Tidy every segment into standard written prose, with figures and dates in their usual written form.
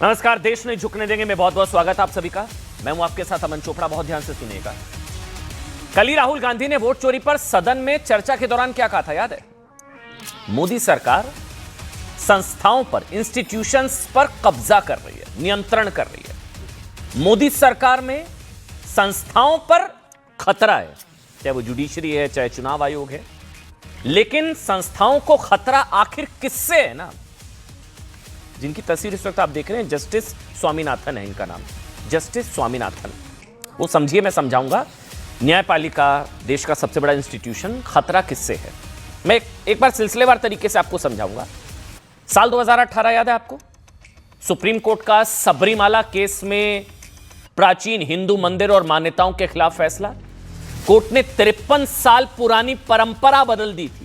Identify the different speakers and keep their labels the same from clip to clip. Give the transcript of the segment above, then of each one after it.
Speaker 1: नमस्कार, देश नहीं झुकने देंगे में बहुत बहुत स्वागत है आप सभी का। मैं हूं आपके साथ अमन चोपड़ा। बहुत ध्यान से सुनिएगा। कल ही राहुल गांधी ने वोट चोरी पर सदन में चर्चा के दौरान क्या कहा था, याद है? मोदी सरकार संस्थाओं पर, इंस्टीट्यूशंस पर कब्जा कर रही है, नियंत्रण कर रही है। मोदी सरकार में संस्थाओं पर खतरा है, चाहे वो जुडिशरी है, चाहे चुनाव आयोग है। लेकिन संस्थाओं को खतरा आखिर किससे है ना? जिनकी तस्वीर इस वक्त आप देख रहे हैं, जस्टिस स्वामीनाथन है इनका नाम, जस्टिस स्वामीनाथन। वो समझिए, मैं समझाऊंगा। न्यायपालिका, देश का सबसे बड़ा इंस्टीट्यूशन, खतरा किससे है? मैं एक बार सिलसिलेवार तरीके से आपको समझाऊंगा। साल 2018 याद है आपको? सुप्रीम कोर्ट का सबरीमाला केस में प्राचीन हिंदू मंदिर और मान्यताओं के खिलाफ फैसला। कोर्ट ने 53 साल पुरानी परंपरा बदल दी थी।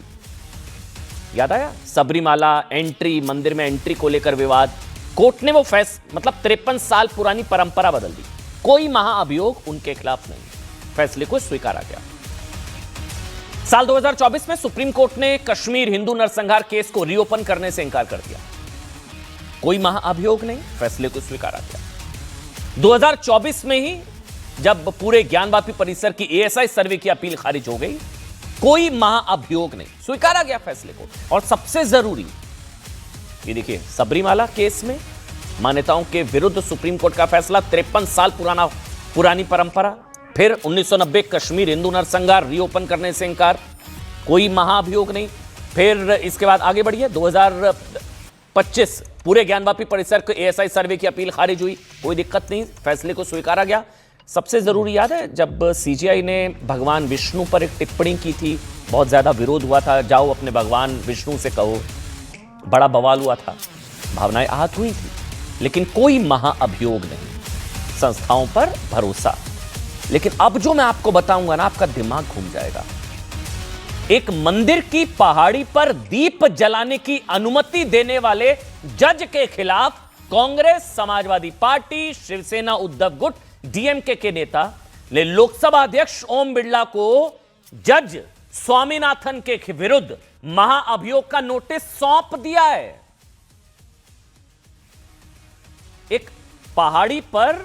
Speaker 1: याद आया? सबरीमाला एंट्री, मंदिर में एंट्री को लेकर विवाद। कोर्ट ने वो 53 साल पुरानी परंपरा बदल दी। कोई महाअभियोग उनके खिलाफ नहीं, फैसले को स्वीकारा गया। साल 2024 में सुप्रीम कोर्ट ने कश्मीर हिंदू नरसंहार केस को रीओपन करने से इंकार कर दिया। कोई महाअभियोग नहीं, फैसले को स्वीकारा गया। 2024 में ही जब पूरे ज्ञानवापी परिसर की एएसआई सर्वे की अपील खारिज हो गई, कोई महाअभियोग नहीं, स्वीकारा गया फैसले को। और सबसे जरूरी ये देखिए, सबरीमाला केस में मान्यताओं के विरुद्ध सुप्रीम कोर्ट का फैसला, 53 साल पुरानी परंपरा। फिर 1990 कश्मीर हिंदू नरसंहार रीओपन करने से इंकार, कोई महाअभियोग नहीं। फिर इसके बाद आगे बढ़िए, 2025 पूरे ज्ञानवापी परिसर के एएसआई सर्वे की अपील खारिज हुई, कोई दिक्कत नहीं, फैसले को स्वीकारा गया। सबसे जरूरी याद है, जब सीजीआई ने भगवान विष्णु पर एक टिप्पणी की थी, बहुत ज्यादा विरोध हुआ था, जाओ अपने भगवान विष्णु से कहो, बड़ा बवाल हुआ था, भावनाएं आहत हुई थी। लेकिन कोई महाअभियोग नहीं, संस्थाओं पर भरोसा। लेकिन अब जो मैं आपको बताऊंगा ना, आपका दिमाग घूम जाएगा। एक मंदिर की पहाड़ी पर दीप जलाने की अनुमति देने वाले जज के खिलाफ कांग्रेस, समाजवादी पार्टी, शिवसेना, उद्धव गुट, डीएमके के नेता ने लोकसभा अध्यक्ष ओम बिरला को जज स्वामीनाथन के विरुद्ध महाअभियोग का नोटिस सौंप दिया है। एक पहाड़ी पर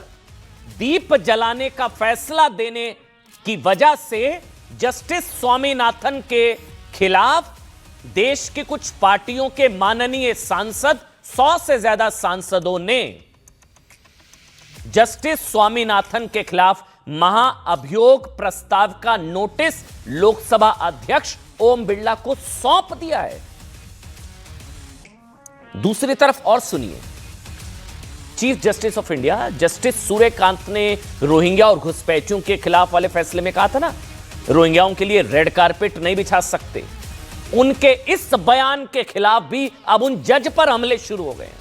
Speaker 1: दीप जलाने का फैसला देने की वजह से जस्टिस स्वामीनाथन के खिलाफ देश की कुछ पार्टियों के माननीय सांसद, 100 से ज्यादा सांसदों ने जस्टिस स्वामीनाथन के खिलाफ महाअभियोग प्रस्ताव का नोटिस लोकसभा अध्यक्ष ओम बिरला को सौंप दिया है। दूसरी तरफ और सुनिए, chief justice of India justice Suryakant ने रोहिंग्या और घुसपैठियों के खिलाफ वाले फैसले में कहा था ना, रोहिंग्याओं के लिए रेड कारपेट नहीं बिछा सकते। उनके इस बयान के खिलाफ भी अब उन जज पर हमले शुरू हो गए हैं।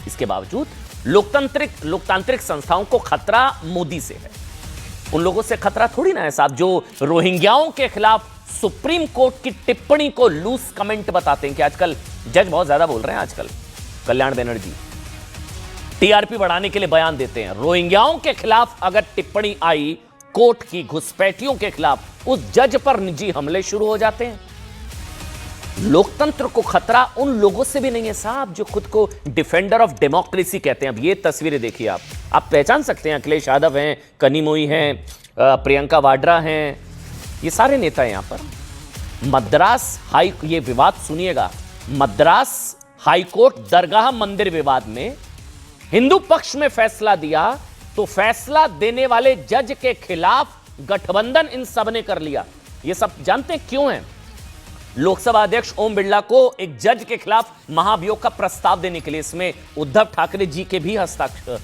Speaker 1: इसके बावजूद लोकतांत्रिक संस्थाओं को खतरा मोदी से है। उन लोगों से खतरा थोड़ी ना है साहब, जो रोहिंग्याओं के खिलाफ सुप्रीम कोर्ट की टिप्पणी को लूज कमेंट बताते हैं कि आजकल जज बहुत ज्यादा बोल रहे हैं। आजकल कल्याण बनर्जी टीआरपी बढ़ाने के लिए बयान देते हैं। रोहिंग्याओं के खिलाफ अगर टिप्पणी आई कोर्ट की, घुसपैठियों के खिलाफ, उस जज पर निजी हमले शुरू हो जाते हैं। लोकतंत्र को खतरा उन लोगों से भी नहीं है साहब जो खुद को डिफेंडर ऑफ डेमोक्रेसी कहते हैं। अब ये तस्वीरें देखिए, आप पहचान सकते हैं, अखिलेश यादव हैं, कनिमोई हैं, प्रियंका वाड्रा हैं, ये सारे नेता हैं यहां पर। मद्रास हाई, ये विवाद सुनिएगा, मद्रास हाईकोर्ट दरगाह मंदिर विवाद में हिंदू पक्ष में फैसला दिया तो फैसला देने वाले जज के खिलाफ गठबंधन इन सब ने कर लिया। ये सब जानते हैं क्यों है? लोकसभा अध्यक्ष ओम बिरला को एक जज के खिलाफ महाअभियोग का प्रस्ताव देने के लिए इसमें उद्धव ठाकरे जी के भी हस्ताक्षर,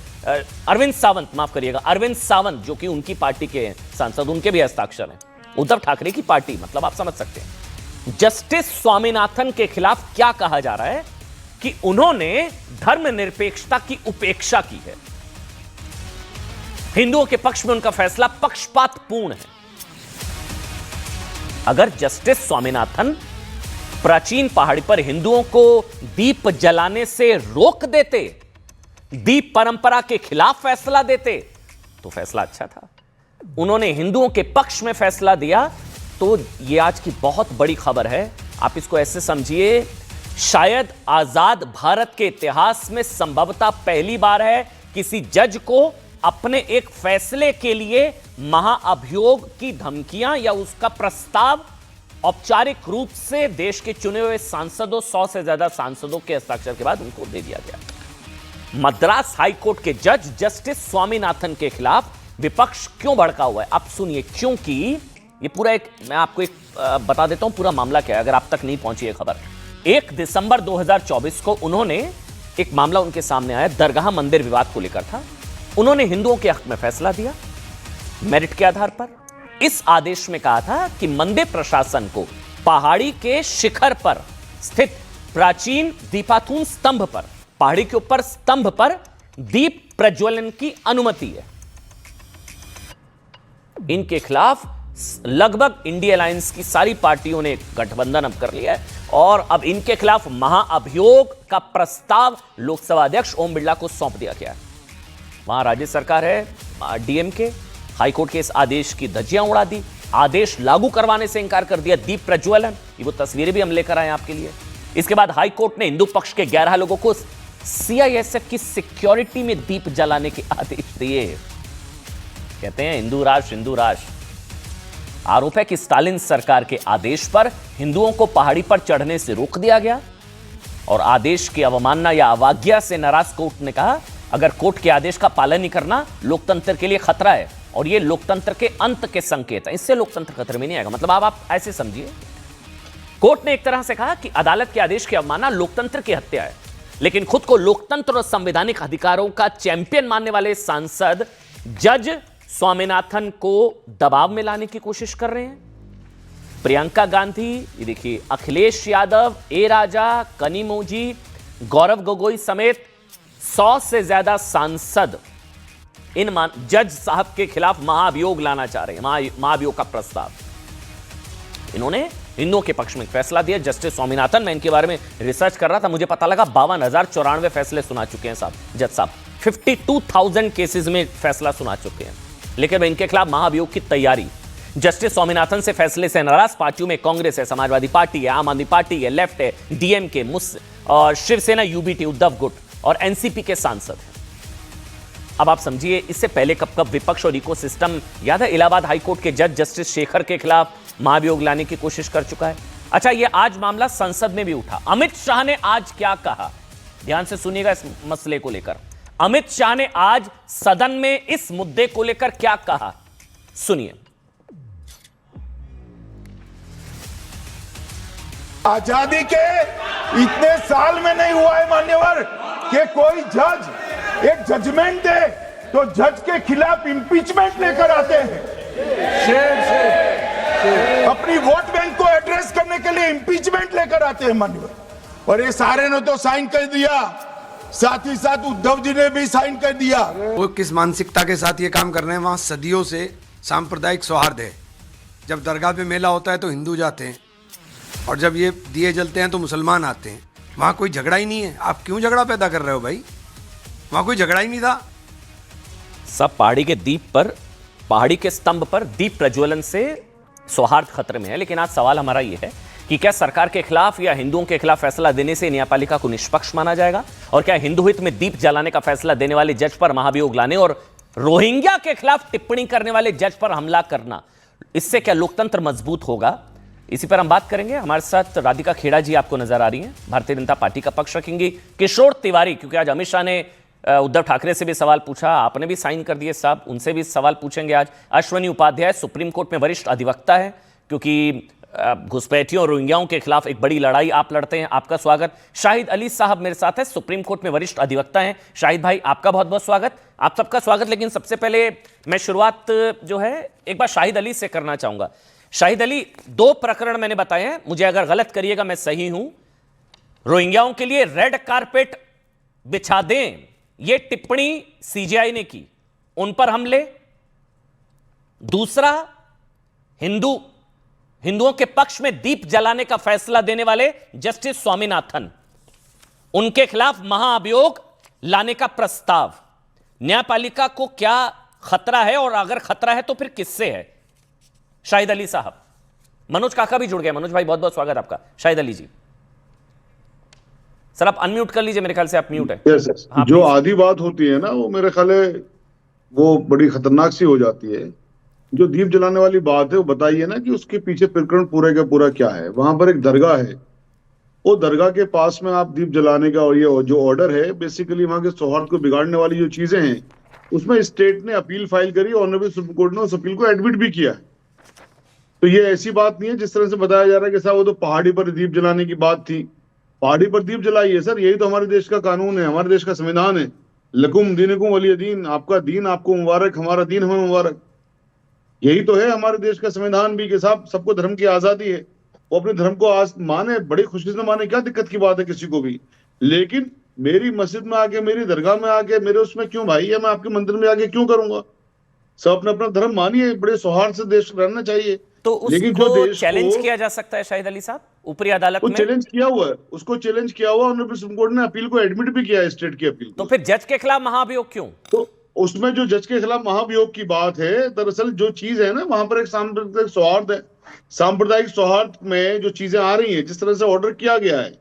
Speaker 1: अरविंद सावंत, माफ करिएगा, अरविंद सावंत जो कि उनकी पार्टी के सांसद, उनके भी हस्ताक्षर हैं। उद्धव ठाकरे की पार्टी, मतलब आप समझ सकते हैं। जस्टिस स्वामीनाथन के खिलाफ क्या कहा जा रहा है कि उन्होंने धर्मनिरपेक्षता की उपेक्षा की है। हिंदुओं के पक्ष में उनका फैसला पक्षपातपूर्ण है। अगर जस्टिस स्वामीनाथन प्राचीन पहाड़ी पर हिंदुओं को दीप जलाने से रोक देते, दीप परंपरा के खिलाफ फैसला देते, तो फैसला अच्छा था। उन्होंने हिंदुओं के पक्ष में फैसला दिया, तो यह आज की बहुत बड़ी खबर है। आप इसको ऐसे समझिए, शायद आजाद भारत के इतिहास में संभवतः पहली बार है किसी जज को अपने एक फैसले के लिए महाअभियोग की धमकियां या उसका प्रस्ताव औपचारिक रूप से देश के चुने हुए सांसदों 100 से ज्यादा सांसदों के हस्ताक्षर के बाद उनको दे दिया गया। मद्रास हाईकोर्ट के जज जस्टिस स्वामीनाथन के खिलाफ विपक्ष क्यों भड़का हुआ है, आप सुनिए। क्योंकि ये पूरा मैं आपको एक बता देता हूं पूरा मामला क्या है, अगर आप तक नहीं पहुंची है खबर। 1 दिसंबर 2024 को उन्होंने एक मामला उनके सामने आया, दरगाह मंदिर विवाद को लेकर था। उन्होंने हिंदुओं के हक में फैसला दिया मेरिट के आधार पर। इस आदेश में कहा था कि मंदिर प्रशासन को पहाड़ी के शिखर पर स्थित प्राचीन दीपातून स्तंभ पर, पहाड़ी के ऊपर स्तंभ पर दीप प्रज्वलन की अनुमति है। इनके खिलाफ लगभग इंडिया अलायंस की सारी पार्टियों ने गठबंधन अब कर लिया है और अब इनके खिलाफ महाअभियोग का प्रस्ताव लोकसभा अध्यक्ष ओम बिरला को सौंप दिया गया है। वहां राज्य सरकार है, डीएमके, हाईकोर्ट के इस आदेश की धज्जियां उड़ा दी, आदेश लागू करवाने से इंकार कर दिया। दीप प्रज्वलन, ये वो तस्वीरें भी हम लेकर आए आपके लिए। इसके बाद हाईकोर्ट ने हिंदू पक्ष के 11 लोगों को सीआईएसएफ की सिक्योरिटी में दीप जलाने के आदेश दिए। कहते हैं हिंदू राष्ट्र। आरोप है कि स्टालिन सरकार के आदेश पर हिंदुओं को पहाड़ी पर चढ़ने से रोक दिया गया और आदेश की अवमानना या अवज्ञा से नाराज कोर्ट ने कहा अगर कोर्ट के आदेश का पालन नहीं करना लोकतंत्र के लिए खतरा है और यह लोकतंत्र के अंत के संकेत है, इससे लोकतंत्र खतरे में नहीं आएगा। मतलब आप ऐसे समझिए, कोर्ट ने एक तरह से कहा कि अदालत के आदेश की अवमानना लोकतंत्र की हत्या है, लेकिन खुद को लोकतंत्र और संवैधानिक अधिकारों का चैंपियन मानने वाले सांसद जज स्वामीनाथन को दबाव में लाने की कोशिश कर रहे हैं। प्रियंका गांधी, ये देखिए, अखिलेश यादव, ए राजा, कनिमोझी, गौरव गोगोई समेत 100 से ज्यादा सांसद इन जज साहब के खिलाफ महाअभियोग लाना चाह रहे हैं, महाअभियोग का प्रस्ताव। इन्होंने हिंदुओं के पक्ष में फैसला दिया। जस्टिस स्वामीनाथन, मैं इनके बारे में रिसर्च कर रहा था, मुझे पता लगा 52,094 फैसले सुना चुके हैं साहब, जज साहब 52,000 केसेस में फैसला सुना चुके हैं। लेकिन इनके खिलाफ महाअभियोग की तैयारी। जस्टिस स्वामीनाथन से फैसले से नाराज पार्टियों में कांग्रेस है, समाजवादी पार्टी है, आम आदमी पार्टी है, लेफ्ट है, डीएमके, और शिवसेना, यूबीटी, उद्धव गुट और एनसीपी के सांसद हैं। अब आप समझिए, इससे पहले कब विपक्ष और इकोसिस्टम, याद है इलाहाबाद हाईकोर्ट के जज जस्टिस शेखर के खिलाफ महाअभियोग लाने की कोशिश कर चुका है। अच्छा, यह आज मामला संसद में भी उठा। अमित शाह ने आज क्या कहा, ध्यान से सुनिएगा इस मसले को लेकर। अमित शाह ने आज सदन में इस मुद्दे को लेकर क्या कहा, सुनिए।
Speaker 2: आजादी के इतने साल में नहीं हुआ है मान्यवर कि कोई जज एक जजमेंट दे तो जज के खिलाफ इंपीचमेंट लेकर आते हैं। शेर अपनी वोट बैंक को एड्रेस करने के लिए इंपीचमेंट लेकर आते हैं मान्यवर, और ये सारे ने तो साइन कर दिया, साथ ही साथ उद्धव जी ने भी साइन कर दिया।
Speaker 3: वो किस मानसिकता के साथ ये काम कर रहे हैं। वहाँ सदियों से सांप्रदायिक सौहार्द है। जब दरगाह पे मेला होता है तो हिंदू जाते हैं और जब ये दिए जलते हैं तो मुसलमान आते हैं। वहाँ कोई झगड़ा ही नहीं है। आप क्यों झगड़ा पैदा कर रहे हो भाई, वहाँ कोई झगड़ा ही नहीं था।
Speaker 1: सब पहाड़ी के दीप पर, पहाड़ी के स्तंभ पर दीप प्रज्वलन से सौहार्द खतरे में है। लेकिन आज सवाल हमारा यह है कि क्या सरकार के खिलाफ या हिंदुओं के खिलाफ फैसला देने से न्यायपालिका को निष्पक्ष माना जाएगा, और क्या हिंदू हित में दीप जलाने का फैसला देने वाले जज पर महाभियोग लाने और रोहिंग्या के खिलाफ टिप्पणी करने वाले जज पर हमला करना, इससे क्या लोकतंत्र मजबूत होगा? इसी पर हम बात करेंगे। हमारे साथ राधिका खेड़ा जी आपको नजर आ रही हैं, भारतीय जनता पार्टी का पक्ष रखेंगी। किशोर तिवारी, क्योंकि आज अमित शाह ने उद्धव ठाकरे से भी सवाल पूछा, आपने भी साइन कर दिए साहब, उनसे भी सवाल पूछेंगे आज। अश्वनी उपाध्याय सुप्रीम कोर्ट में वरिष्ठ अधिवक्ता है, क्योंकि घुसपैठियों और रोहिंग्याओं के खिलाफ एक बड़ी लड़ाई आप लड़ते हैं, आपका स्वागत। शाहिद अली साहब मेरे साथ है, सुप्रीम कोर्ट में वरिष्ठ अधिवक्ता हैं। शाहिद भाई, आपका बहुत बहुत स्वागत, आप सबका स्वागत। लेकिन सबसे पहले मैं शुरुआत जो है एक बार शाहिद अली से करना चाहूंगा। शाहिद अली, 2 प्रकरण मैंने बताए हैं, मुझे अगर गलत करिएगा, मैं सही हूं। रोहिंग्याओं के लिए रेड कारपेट बिछा दें, यह टिप्पणी सीजेआई ने की, उन पर हमले। दूसरा, हिंदुओं के पक्ष में दीप जलाने का फैसला देने वाले जस्टिस स्वामीनाथन, उनके खिलाफ महाअभियोग लाने का प्रस्ताव। न्यायपालिका को क्या खतरा है, और अगर खतरा है तो फिर किससे है? शाहिद अली साहब। मनोज काका भी जुड़ गए। मनोज भाई, बहुत बहुत स्वागत आपका। शाहिद अली जी, सर आप अनम्यूट कर लीजिए, मेरे ख्याल से आप म्यूट है।
Speaker 4: यस,
Speaker 1: हाँ,
Speaker 4: जो
Speaker 1: please।
Speaker 4: आधी बात होती है ना, वो मेरे ख्याल है वो बड़ी खतरनाक सी हो जाती है। जो दीप जलाने वाली बात है, वो बताइए ना कि उसके पीछे प्रकरण पूरे का पूरा क्या है। वहां पर एक दरगाह है, वो दरगाह के पास में आप दीप जलाने का, और ये जो ऑर्डर है, बेसिकली वहां के सौहार्द को बिगाड़ने वाली जो चीजें हैं, उसमें स्टेट ने अपील फाइल करी, ऑनरेबल सुप्रीम कोर्ट ने उस अपील को एडमिट भी किया है। तो ये ऐसी बात नहीं है जिस तरह से बताया जा रहा है कि साहब वो तो पहाड़ी पर दीप जलाने की बात थी। पहाड़ी पर दीप जलाइए सर, यही तो हमारे देश का कानून है, हमारे देश का संविधान है। लकुम दीनुकुम वलिय दीन, आपका दीन आपको मुबारक, हमारा दीन हमें मुबारक। यही तो है हमारे देश का संविधान भी, कि साहब सबको धर्म की आजादी है, वो अपने धर्म को आज माने, बड़ी खुशी से माने, क्या दिक्कत की बात है किसी को भी। लेकिन मेरी मस्जिद में आके, मेरी दरगाह में आके, मेरे उसमें क्यों भाई, या मैं आपके मंदिर में आके क्यों करूंगा। सब अपना अपना धर्म मानिए, बड़े सौहार्द से देश रहना चाहिए।
Speaker 1: तो
Speaker 4: लेकिन जो
Speaker 1: उसको
Speaker 4: देश
Speaker 1: चैलेंज
Speaker 4: को
Speaker 1: किया जा सकता है शाहिद अली साहब ऊपरी अदालत
Speaker 4: वो
Speaker 1: में।
Speaker 4: चैलेंज किया हुआ है, उसको चैलेंज किया हुआ, ऑनरेबल सुप्रीम कोर्ट ने अपील को एडमिट भी किया है, स्टेट की अपील
Speaker 1: तो
Speaker 4: को।
Speaker 1: फिर जज के खिलाफ महाभियोग क्यों?
Speaker 4: तो उसमें जो जज के खिलाफ महाभियोग की बात है, दरअसल जो चीज है ना, वहां पर एक सांप्रदायिक सौहार्द है। सांप्रदायिक सौहार्द में जो चीजें आ रही हैं, जिस तरह से ऑर्डर किया गया है,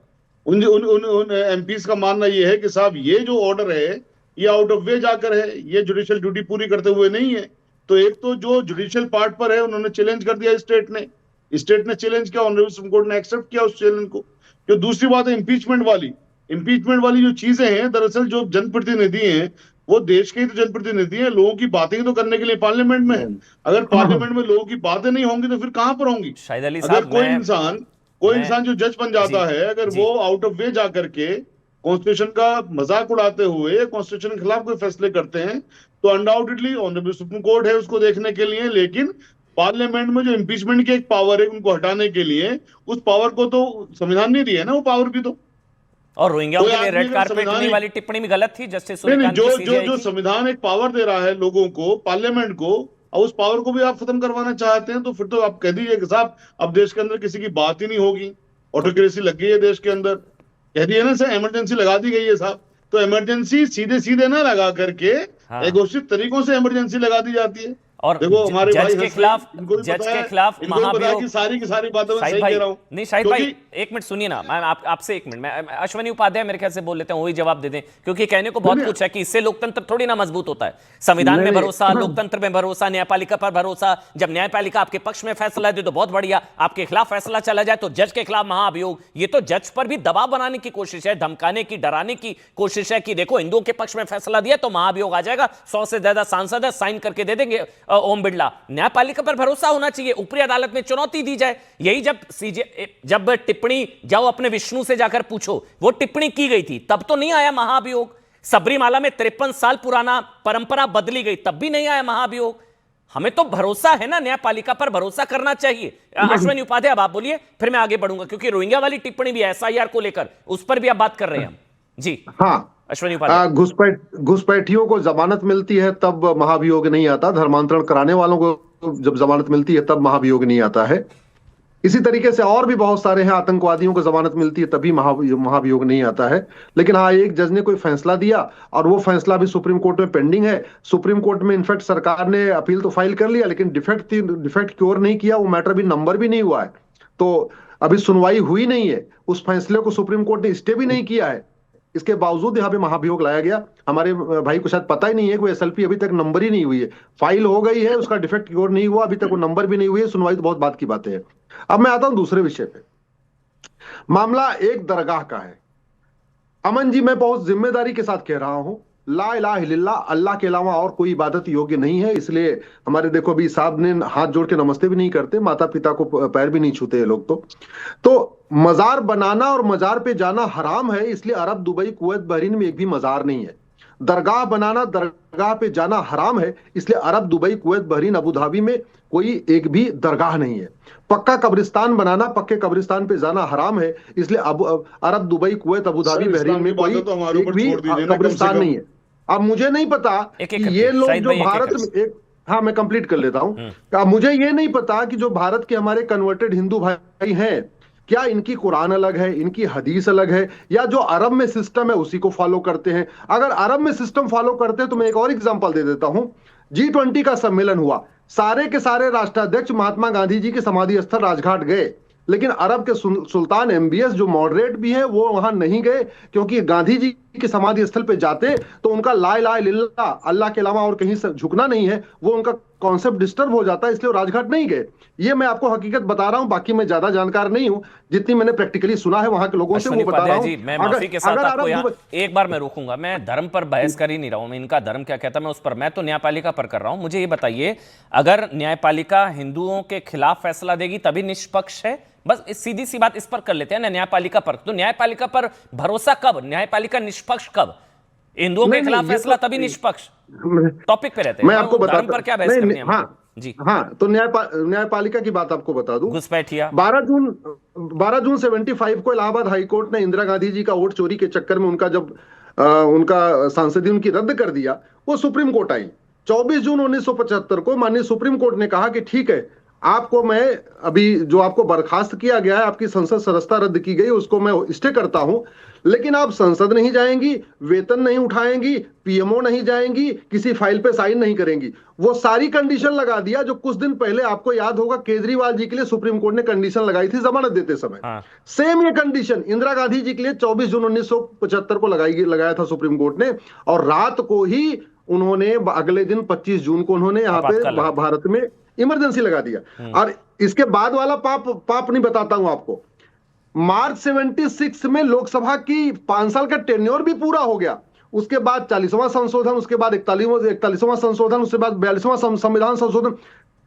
Speaker 4: उन उन उन, उन एमपीज का मानना ये है कि साहब ये जो ऑर्डर है, ये आउट ऑफ वे जाकर है, ये जुडिशियल ड्यूटी पूरी करते हुए नहीं है। तो एक तो जो जुडिशियल पार्ट पर है, उन्होंने चैलेंज कर दिया, स्टेट ने चैलेंज किया, ऑनरेबल सुप्रीम कोर्ट ने एक्सेप्ट किया उस चैलेंज को। जो दूसरी बात है इम्पीचमेंट वाली जो चीजें हैं, दरअसल जो जनप्रतिनिधि हैं, वो देश के ही तो जनप्रतिनिधि हैं, लोगों की बातें ही तो करने के लिए पार्लियामेंट में है। अगर पार्लियामेंट में लोगों की बातें नहीं होंगी तो फिर कहां पर होंगी।
Speaker 1: शाहिद अली
Speaker 4: अगर
Speaker 1: साहब
Speaker 4: कोई इंसान जो जज बन जाता
Speaker 1: जी,
Speaker 4: है, अगर
Speaker 1: जी।
Speaker 4: वो आउट ऑफ वे जाकर के कॉन्स्टिट्यूशन का मजाक उड़ाते हुए कॉन्स्टिट्यूशन के खिलाफ कोई फैसले करते हैं, तो अनडाउटेडली ऑनरेबल सुप्रीम कोर्ट है उसको देखने के लिए। लेकिन पार्लियामेंट में जो इम्पीचमेंट की एक पावर है, उनको हटाने के लिए, उस पावर को तो संविधान नहीं दिया ना, वो पावर भी तो।
Speaker 1: और रोहिंग्याओं
Speaker 4: कोई
Speaker 1: के लिए
Speaker 4: आदमी
Speaker 1: रेड
Speaker 4: अगर
Speaker 1: कार्पेट
Speaker 4: संविधानिक-
Speaker 1: वाली टिप्पणी भी गलत थी जस्टिस
Speaker 4: नहीं,
Speaker 1: सूर्यकांत
Speaker 4: जो
Speaker 1: की
Speaker 4: जो
Speaker 1: CJI
Speaker 4: जो
Speaker 1: की।
Speaker 4: संविधान एक पावर दे रहा है लोगों को, पार्लियामेंट को, और उस पावर को भी आप खत्म करवाना चाहते हैं, तो फिर तो आप कह दीजिए कि साहब अब देश के अंदर किसी की बात ही नहीं होगी, ऑटोक्रेसी लग गई है देश के अंदर। कह दिए ना सर, इमरजेंसी लगा दी गई है साहब। तो इमरजेंसी सीधे सीधे ना लगा करके
Speaker 1: हाँ।
Speaker 4: घोषित तरीकों से इमरजेंसी लगा दी जाती है।
Speaker 1: और
Speaker 4: देखो हमारे भाई
Speaker 1: जज के
Speaker 4: हंस रहे
Speaker 1: खिलाफ
Speaker 4: हैं, इनको भी
Speaker 1: जज
Speaker 4: पता
Speaker 1: के
Speaker 4: है,
Speaker 1: खिलाफ
Speaker 4: इनको भी पता है
Speaker 1: महाभियोग।
Speaker 4: कि सारी की सारी बातें मैं
Speaker 1: शाहिद
Speaker 4: सही
Speaker 1: भाई
Speaker 4: कह रहा हूं।
Speaker 1: नहीं, शाहिद भाई
Speaker 4: क्योंकि-
Speaker 1: एक मिनट सुनिए ना, मैं आपसे एक मिनट, मैं अश्वनी उपाध्याय मेरे ख्याल से बोल लेते हैं, वही जवाब दे दें, क्योंकि कहने को बहुत
Speaker 4: नहीं,
Speaker 1: कुछ है कि इससे लोकतंत्र थोड़ी ना मजबूत होता है। संविधान में भरोसा, लोकतंत्र में भरोसा, न्यायपालिका पर भरोसा। जब न्यायपालिका आपके पक्ष में फैसला दे तो बहुत बढ़िया, आपके खिलाफ फैसला चला जाए तो जज के खिलाफ महाअभियोग। ये तो जज पर भी दबाव बनाने की कोशिश है, धमकाने की, डराने की कोशिश है कि देखो हिंदुओं के पक्ष में फैसला दिया तो महाअभियोग आ जाएगा, 100 से ज्यादा सांसद है, साइन करके दे देंगे ओम बिरला। न्यायपालिका पर भरोसा होना चाहिए, ऊपरी अदालत में चुनौती दी जाए। यही जब टिप्पणी जाओ अपने विष्णु से जाकर पूछो, वो टिप्पणी की गई थी, तब तो नहीं आया महाअभियोग। सबरीमाला में 53 साल पुराना परंपरा बदली गई, तब भी नहीं आया महाअभियोग। हमें तो भरोसा है ना, न्यायपालिका पर भरोसा करना चाहिए। अश्वनी उपाध्याय अब आप बोलिए, फिर मैं आगे बढ़ूंगा, क्योंकि रोहिंग्या वाली टिप्पणी भी SIR को लेकर, उस पर भी आप बात कर रहे हैं हम। जी
Speaker 5: हाँ,
Speaker 1: अश्वनी उपाध्याय।
Speaker 5: घुसपैठियों को जमानत मिलती है तब महाभियोग नहीं आता, धर्मांतरण कराने वालों को जब जमानत मिलती है तब महाभियोग नहीं आता है। इसी तरीके से और भी बहुत सारे हैं, आतंकवादियों को जमानत मिलती है तभी महाभियोग नहीं आता है। लेकिन हाँ, एक जज ने कोई फैसला दिया और वो फैसला भी सुप्रीम कोर्ट में पेंडिंग है। सुप्रीम कोर्ट में इनफैक्ट सरकार ने अपील तो फाइल कर लिया, लेकिन डिफेक्ट क्योर नहीं किया, वो मैटर भी नंबर भी नहीं हुआ है, तो अभी सुनवाई हुई नहीं है। उस फैसले को सुप्रीम कोर्ट ने स्टे भी नहीं किया है, इसके बावजूद यहाँ पे महाभियोग लाया गया। हमारे भाई को शायद पता ही नहीं है कि SLP अभी तक नंबर ही नहीं हुई है, फाइल हो गई है, उसका डिफेक्ट क्योर नहीं हुआ, अभी तक वो नंबर भी नहीं हुई है, सुनवाई तो बहुत बात की बातें हैं। अब मैं आता हूं दूसरे विषय पे। मामला एक दरगाह का है। अमन जी, मैं बहुत जिम्मेदारी के साथ कह रहा हूं, ला इलाहा इल्लल्लाह, अल्लाह के अलावा और कोई इबादत योग्य नहीं है। इसलिए हमारे देखो अभी साहब ने हाथ जोड़ के नमस्ते भी नहीं करते, माता पिता को पैर भी नहीं छूते ये लोग। तो मजार बनाना और मजार पे जाना हराम है, इसलिए अरब, दुबई, कुवैत, बहरीन में एक भी मजार नहीं है। दरगाह बनाना, दरगाह पे जाना हराम है, इसलिए Arab, Dubai, Kuwait, Bahrain, Abu Dhabi में कोई एक भी दरगाह नहीं है। पक्का कब्रिस्तान बनाना, पक्के कब्रिस्तान पे जाना हराम है, इसलिए Arab, Dubai, Kuwait, Abu Dhabi, Bahrain में कोई एक भी कब्रिस्तान नहीं है। अब मुझे नहीं पता कि ये लोग जो भारत में हाँ, मैं कंप्लीट कर लेता हूं। मुझे ये नहीं पता कि जो भारत के हमारे कन्वर्टेड हिंदू भाई हैं, क्या इनकी कुरान अलग है, इनकी हदीस अलग है, या जो अरब में सिस्टम है उसी को फॉलो करते हैं। अगर अरब में सिस्टम फॉलो करते हैं तो मैं एक और एग्जांपल दे देता हूं। G20 का सम्मेलन हुआ, सारे के सारे राष्ट्राध्यक्ष महात्मा गांधी जी के समाधि स्थल राजघाट गए, लेकिन अरब के सुल्तान MBS जो मॉडरेट भी है वो वहां नहीं गए, क्योंकि गांधी जी के समाधि स्थल पे जाते तो उनका ला इलाहा इल्लल्लाह, अल्लाह के अलावा और कहीं से झुकना नहीं है, वो उनका कॉन्सेप्ट डिस्टर्ब हो जाता है, इसलिए वो राजघाट नहीं गए। ये मैं आपको हकीकत बता रहा हूं, बाकी मैं ज्यादा जानकार नहीं हूं, जितनी मैंने प्रैक्टिकली सुना है वहां के लोगों से वो बता रहा हूं।
Speaker 1: जी, मैं माफी के साथ आपको यहाँ एक बार मैं रोकूंगा, मैं धर्म पर बहस कर ही नहीं रहा हूं, इनका धर्म क्या कहता है मैं उस पर, मैं तो न्यायपालिका पर कर रहा हूं। मुझे ये बताइए, अगर न्यायपालिका हिंदुओं के खिलाफ फैसला देगी तभी निष्पक्ष है? बस सीधी सी बात इस पर कर लेते हैं ना, न्यायपालिका पर। तो न्यायपालिका पर भरोसा कब, न्यायपालिका निष्पक्ष कब? हिंदुओं के खिलाफ फैसला तभी निष्पक्ष। टॉपिक पे रहते हैं,
Speaker 5: मैं आपको बता
Speaker 1: पर क्या बहस करनी है?
Speaker 5: हाँ जी, हाँ, तो न्यायपालिका की बात आपको बता दूं।
Speaker 1: घुसपैठिया
Speaker 5: 12 जून 75 को इलाहाबाद हाईकोर्ट ने इंदिरा गांधी जी का वोट चोरी के चक्कर में उनका जब उनका सांसदी उनकी रद्द कर दिया, वो सुप्रीम कोर्ट आई। 24 जून 1975 को माननीय सुप्रीम कोर्ट ने कहा कि ठीक है, आपको मैं अभी जो आपको बर्खास्त किया गया है, आपकी संसद सदस्यता रद्द की गई, उसको मैं स्टे करता हूं, लेकिन आप संसद नहीं जाएंगी, वेतन नहीं उठाएंगी, PMO नहीं जाएंगी, किसी फाइल पे साइन नहीं करेंगी। वो सारी कंडीशन लगा दिया जो कुछ दिन पहले आपको याद होगा केजरीवाल जी के लिए सुप्रीम कोर्ट ने कंडीशन लगाई थी जमानत देते समय। सेम ये कंडीशन इंदिरा गांधी जी के लिए 24 जून 1975 को लगाया था सुप्रीम कोर्ट ने, और रात को ही उन्होंने अगले दिन 25 जून को उन्होंने यहाँ पे भारत में इमरजेंसी लगा दिया। और इसके बाद वाला पाप नहीं बताता हूं आपको। मार्च 76 में लोकसभा की 5 साल का टेन्योर भी पूरा हो गया, उसके बाद 40वां संशोधन, उसके बाद 41वां संशोधन, उसके बाद 42वां संविधान संशोधन,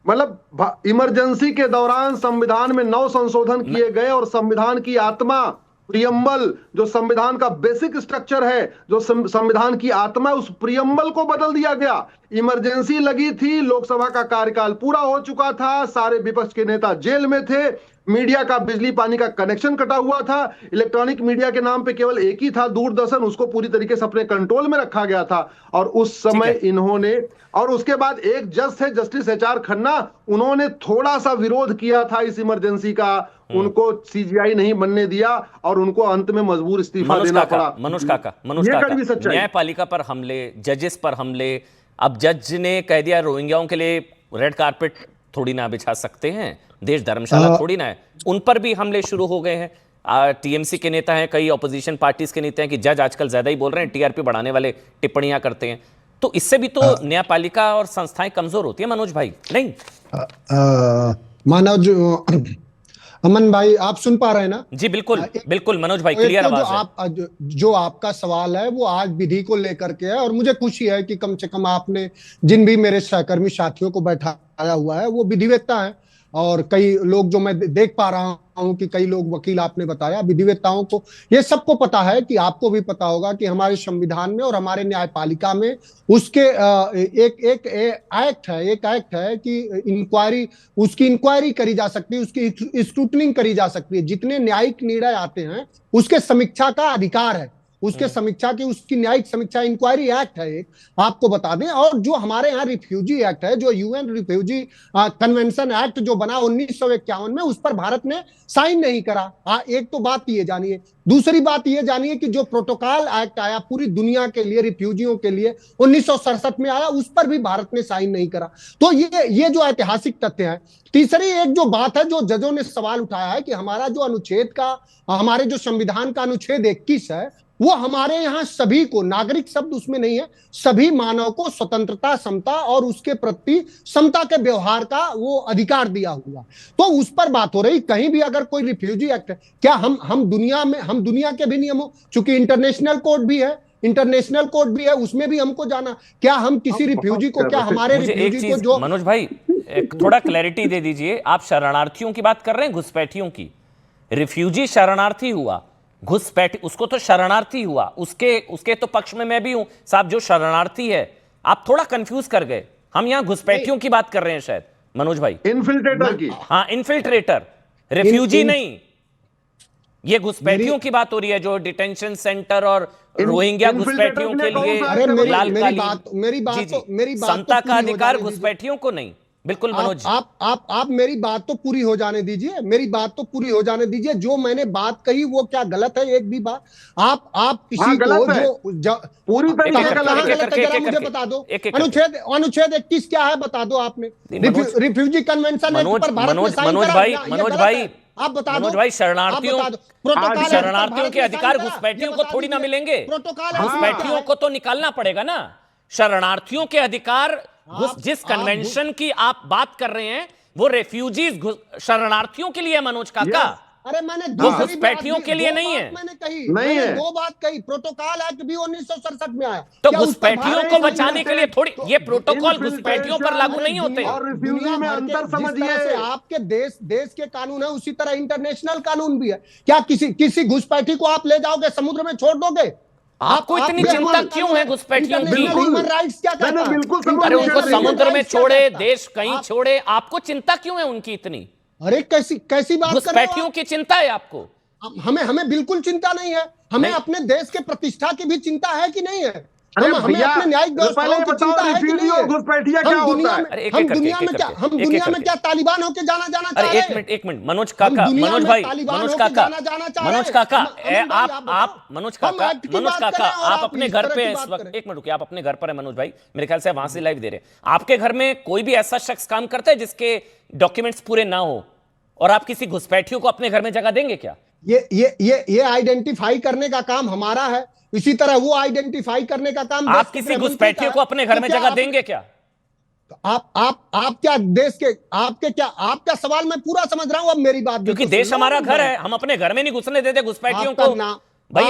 Speaker 5: मतलब इमरजेंसी के दौरान संविधान में 9 संशोधन किए गए, और संविधान की आत्मा प्रियम्बल, जो संविधान का बेसिक स्ट्रक्चर है, जो संविधान की आत्मा है, उस प्रियम्बल को बदल दिया गया। इमरजेंसी लगी थी, लोकसभा का कार्यकाल पूरा हो चुका था, सारे विपक्ष के नेता जेल में थे, मीडिया का बिजली पानी का कनेक्शन कटा हुआ था, इलेक्ट्रॉनिक मीडिया के नाम पे केवल एक ही था दूरदर्शन, उसको पूरी तरीके से अपने कंट्रोल में रखा गया था। और उस समय इन्होंने, और उसके बाद एक जज थे जस्टिस HR खन्ना, उन्होंने थोड़ा सा विरोध किया था इस इमरजेंसी का, उनको CGI नहीं बनने दिया और उनको अंत में मजबूर इस्तीफा देना पड़ा।
Speaker 1: मनोज काका, न्यायपालिका पर हमले, जजेस पर हमले, अब जज ने कह दिया रोहिंग्याओं के लिए रेड कारपेट थोड़ी ना बिछा सकते हैं, देश धर्मशाला थोड़ी ना है, उन पर भी हमले शुरू हो गए हैं। TMC के नेता हैं, कई ऑपोजिशन पार्टीज के नेता हैं कि जज आजकल ज्यादा ही बोल रहे हैं, TRP बढ़ाने वाले टिप्पणियां करते हैं, तो इससे भी तो न्यायपालिका और संस्थाएं कमजोर होती है मनोज भाई, नहीं?
Speaker 6: अमन भाई, आप सुन पा रहे हैं ना?
Speaker 1: जी बिल्कुल बिल्कुल मनोज भाई, क्लियर आवाज है।
Speaker 6: जो आपका सवाल है वो आज विधि को लेकर के है, और मुझे खुशी है कि कम से कम आपने जिन भी मेरे सहकर्मी साथियों को बैठाया हुआ है वो विधिवेत्ता है, और कई लोग जो मैं देख पा रहा हूं कि कई लोग, वकील आपने बताया, विधिवेत्ताओं को ये सबको पता है, कि आपको भी पता होगा कि हमारे संविधान में और हमारे न्यायपालिका में उसके एक एक्ट है कि इंक्वायरी, उसकी इंक्वायरी करी जा सकती है, उसकी स्क्रूटनिंग करी जा सकती है, जितने न्यायिक निर्णय आते हैं उसके समीक्षा का अधिकार है, उसके समीक्षा की, उसकी न्यायिक समीक्षा, इंक्वायरी एक्ट है एक, आपको बता दें। और जो हमारे यहाँ रिफ्यूजी एक्ट है, जो UN रिफ्यूजी कन्वेंशन एक्ट जो बना 1951 में, उस पर भारत ने साइन नहीं करा। एक तो बात ये जानिए, दूसरी बात ये जानिए कि जो प्रोटोकॉल एक्ट आया पूरी दुनिया के लिए, रिफ्यूजियों के लिए 1967 में आया, उस पर भी भारत ने साइन नहीं करा। तो ये जो ऐतिहासिक तथ्य है। तीसरी एक जो बात है, जो जजों ने सवाल उठाया है कि हमारा जो अनुच्छेद का, हमारे जो संविधान का अनुच्छेद 21 है, वो हमारे यहाँ सभी को, नागरिक शब्द उसमें नहीं है, सभी मानव को स्वतंत्रता, समता और उसके प्रति समता के व्यवहार का वो अधिकार दिया हुआ, तो उस पर बात हो रही। कहीं भी अगर कोई रिफ्यूजी एक्ट है, क्या हम दुनिया के भी नियमों, चूंकि इंटरनेशनल कोड भी है, उसमें भी हमको जाना, क्या हम किसी रिफ्यूजी को, क्या हमारे रिफ्यूजी को, जो
Speaker 1: मनोज भाई थोड़ा क्लैरिटी दे दीजिए, आप शरणार्थियों की बात कर रहे हैं, घुसपैठियों की? रिफ्यूजी शरणार्थी हुआ, घुसपैठी उसको तो शरणार्थी हुआ, उसके तो पक्ष में मैं भी हूं साहब, जो शरणार्थी है, आप थोड़ा कंफ्यूज कर गए, हम यहां घुसपैठियों की बात कर रहे हैं शायद मनोज भाई,
Speaker 5: इन्फिल्ट्रेटर की।
Speaker 1: हाँ, इन्फिल्ट्रेटर, रिफ्यूजी नहीं, ये घुसपैठियों की बात हो रही है, जो डिटेंशन सेंटर और रोहिंग्या घुसपैठियों के लिए
Speaker 6: मेरी बात
Speaker 1: समता का अधिकार, घुसपैठियों को नहीं। बिल्कुल मनोज,
Speaker 6: आप मेरी बात तो पूरी हो जाने दीजिए, जो मैंने बात कही वो क्या गलत है? एक भी बात आप किसी को जो
Speaker 5: पूरी तरीके से गलत है,
Speaker 6: मुझे बता दो, अनुच्छेद 21 क्या है, बता दो आपने। रिफ्यूजी कन्वेंशन
Speaker 1: मनोज भाई
Speaker 6: आप बता दो
Speaker 1: मनोज भाई, शरणार्थियों के अधिकार घुसपैठियों को थोड़ी ना मिलेंगे। घुसपैठियों को तो निकालना पड़ेगा ना। शरणार्थियों के अधिकार, जिस कन्वेंशन की आप बात कर रहे हैं वो रेफ्यूजीज शरणार्थियों के लिए है मनोज काका।
Speaker 6: अरे मैंने
Speaker 1: घुसपैठियों के लिए नहीं है।
Speaker 6: मैंने कही नहीं है, दो बात कही। प्रोटोकॉल एक्ट भी 1967 में आया,
Speaker 1: तो घुसपैठियों को बचाने के लिए थोड़ी, ये प्रोटोकॉल घुसपैठियों पर लागू नहीं होते।
Speaker 5: और रिफ्यूजी में अंतर समझिए।
Speaker 6: आपके देश के कानून है, उसी तरह इंटरनेशनल कानून भी है। क्या किसी घुसपैठी को आप ले जाओगे, समुद्र में छोड़ दोगे?
Speaker 1: आपको इतनी चिंता क्यों है घुसपैठियों की?
Speaker 6: ह्यूमन राइट्स क्या कहता है?
Speaker 5: बिल्कुल,
Speaker 1: अरे उनको समुद्र में छोड़े, देश कहीं छोड़े, आपको चिंता क्यों है उनकी इतनी?
Speaker 6: अरे कैसी बात कर रहे हो?
Speaker 1: घुसपैठियों की चिंता है आपको?
Speaker 6: हमें बिल्कुल चिंता नहीं है। हमें अपने देश के प्रतिष्ठा की भी चिंता है कि नहीं है? हमें अपने न्यायिक व्यवस्थाओं की चिंता है कि नहीं है?
Speaker 5: घुसपैठिया क्या होता है?
Speaker 6: हम दुनिया में क्या तालिबान होके जाना चाह रहे हैं?
Speaker 1: एक मिनट मनोज काका, मनोज भाई, मनोज काका, आप अपने घर पे इस वक्त, एक मिनट रुकिए, आप अपने घर पर है मनोज भाई, मेरे ख्याल से वहां से लाइव दे रहे हैं। आपके घर में कोई भी ऐसा शख्स काम करता है जिसके डॉक्यूमेंट्स पूरे ना हो, और आप किसी घुसपैठियों को अपने घर में जगह देंगे क्या?
Speaker 6: ये आइडेंटिफाई करने का काम हमारा है, इसी तरह वो आइडेंटिफाई करने का काम
Speaker 1: आप किसी घुसपैठियों को अपने घर में जगह देंगे क्या?
Speaker 6: आप क्या देश के आपका सवाल मैं पूरा समझ रहा हूं। अब मेरी बात,
Speaker 1: क्योंकि देश हमारा घर है, हम अपने घर में नहीं घुसने देते घुसपैठियों को। भाई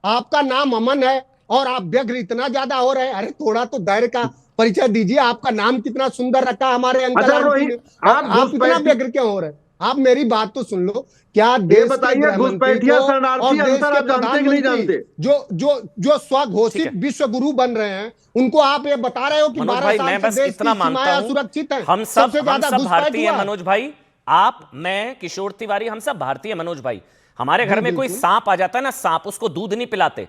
Speaker 6: आपका नाम अमन है और आप व्यग्र इतना ज्यादा हो रहे हैं। अरे थोड़ा तो दायरे का परिचय दीजिए। आपका नाम कितना सुंदर रखा हमारे अंकल आंटी ने, आप इतना व्यग्र क्यों हो रहे हैं? आप मेरी बात तो सुन लो। क्या देश
Speaker 5: बताइए, घुसपैठिया शरणार्थी अंतर आप जानते कि नहीं जानते?
Speaker 6: जो स्वघोषित विश्व गुरु बन रहे हैं, उनको आप ये बता रहे हो कि 12 साल से देश की सीमाएं सुरक्षित है,
Speaker 1: हम सब भारतीय है मनोज भाई। आप, मैं, किशोर तिवारी, हम सब भारतीय मनोज भाई। हमारे घर में कोई सांप आ जाता है ना, सांप, उसको दूध नहीं पिलाते,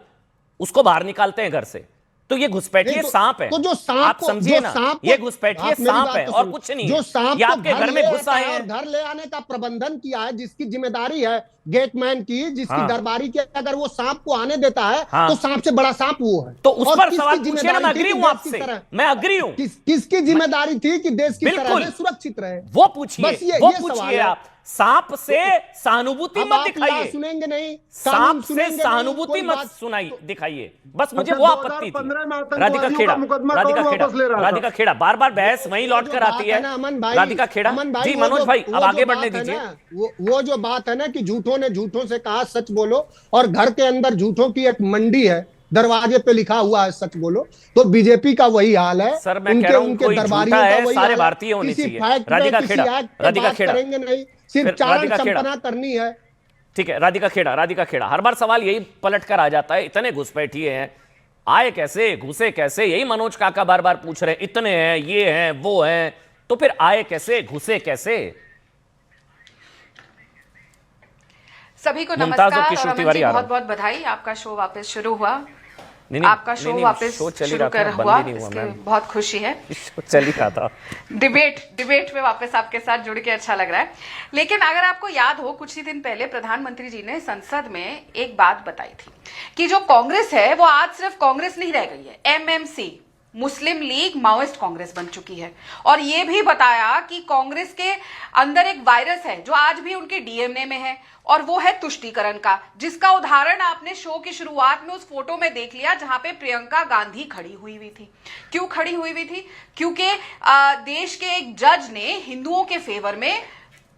Speaker 1: उसको बाहर निकालते हैं घर से। तो ये घुसपैठिए सांप है।
Speaker 6: तो जो सांप
Speaker 1: आप समझिए ना, ये घुसपैठिए सांप है और कुछ नहीं है।
Speaker 6: जो सांप
Speaker 1: ये आपके घर में घुसा है
Speaker 6: और घर ले आने का प्रबंधन किया है, जिसकी जिम्मेदारी है गेटमैन की, जिसकी दरबारी की, अगर वो सांप को आने देता है तो सांप से बड़ा सांप वो है।
Speaker 1: तो उस पर सवाल पूछिए ना, मैं अग्री हूं आपसे, मैं अग्री हूं।
Speaker 6: किसकी जिम्मेदारी थी कि देश की तरह सुरक्षित रहे?
Speaker 1: वो पूछिए आप। सांप से सहानुभूति मत दिखाइए,
Speaker 6: सुनेंगे नहीं।
Speaker 1: सांप से सहानुभूति मत सुनाई दिखाइए, बस मुझे वो आपत्ति थी। राधिका खेड़ा बार बार बहस वहीं लौट कर आती है। राधिका खेड़ा जी, मनोज भाई अब आगे बढ़ने दीजिए।
Speaker 6: वो जो बात है ना कि झूठों ने झूठों से कहा सच बोलो, और घर के अंदर झूठों की एक मंडी है, दरवाजे पे लिखा हुआ है सच बोलो। तो बीजेपी का वही हाल है।
Speaker 1: सर मैं कह रहा हूं कोई झूठा है, सारे भारतीय होने चाहिए। राधिका खेड़ा
Speaker 6: करेंगे नहीं, सिर्फ चारण चंपना करनी है।
Speaker 1: ठीक है, राधिका खेड़ा हर बार सवाल यही पलट कर आ जाता है, इतने घुसपैठिए हैं, आए कैसे, घुसे कैसे? यही मनोज काका बार बार पूछ रहे हैं, इतने हैं, ये हैं, वो हैं, तो फिर आए कैसे, घुसे कैसे?
Speaker 7: सभी को नमस्कार और अमन जी बहुत बहुत बधाई। आपका शो वापस शुरू हुआ। आपका शो वापस शुरू कर हुआ, इसके बहुत खुशी है।
Speaker 1: चल ही रहा था।
Speaker 7: डिबेट में वापस आपके साथ जुड़ के अच्छा लग रहा है। लेकिन अगर आपको याद हो, कुछ ही दिन पहले प्रधानमंत्री जी ने संसद में एक बात बताई थी कि जो कांग्रेस है वो आज सिर्फ कांग्रेस नहीं रह गई है, एमएमसी, मुस्लिम लीग माओइस्ट कांग्रेस बन चुकी है। और यह भी बताया कि कांग्रेस के अंदर एक वायरस है जो आज भी उनके डीएनए में है, और वो है तुष्टीकरण का, जिसका उदाहरण आपने शो की शुरुआत में उस फोटो में देख लिया जहां पे प्रियंका गांधी खड़ी हुई थी। क्यों खड़ी हुई थी? क्योंकि देश के एक जज ने हिंदुओं के फेवर में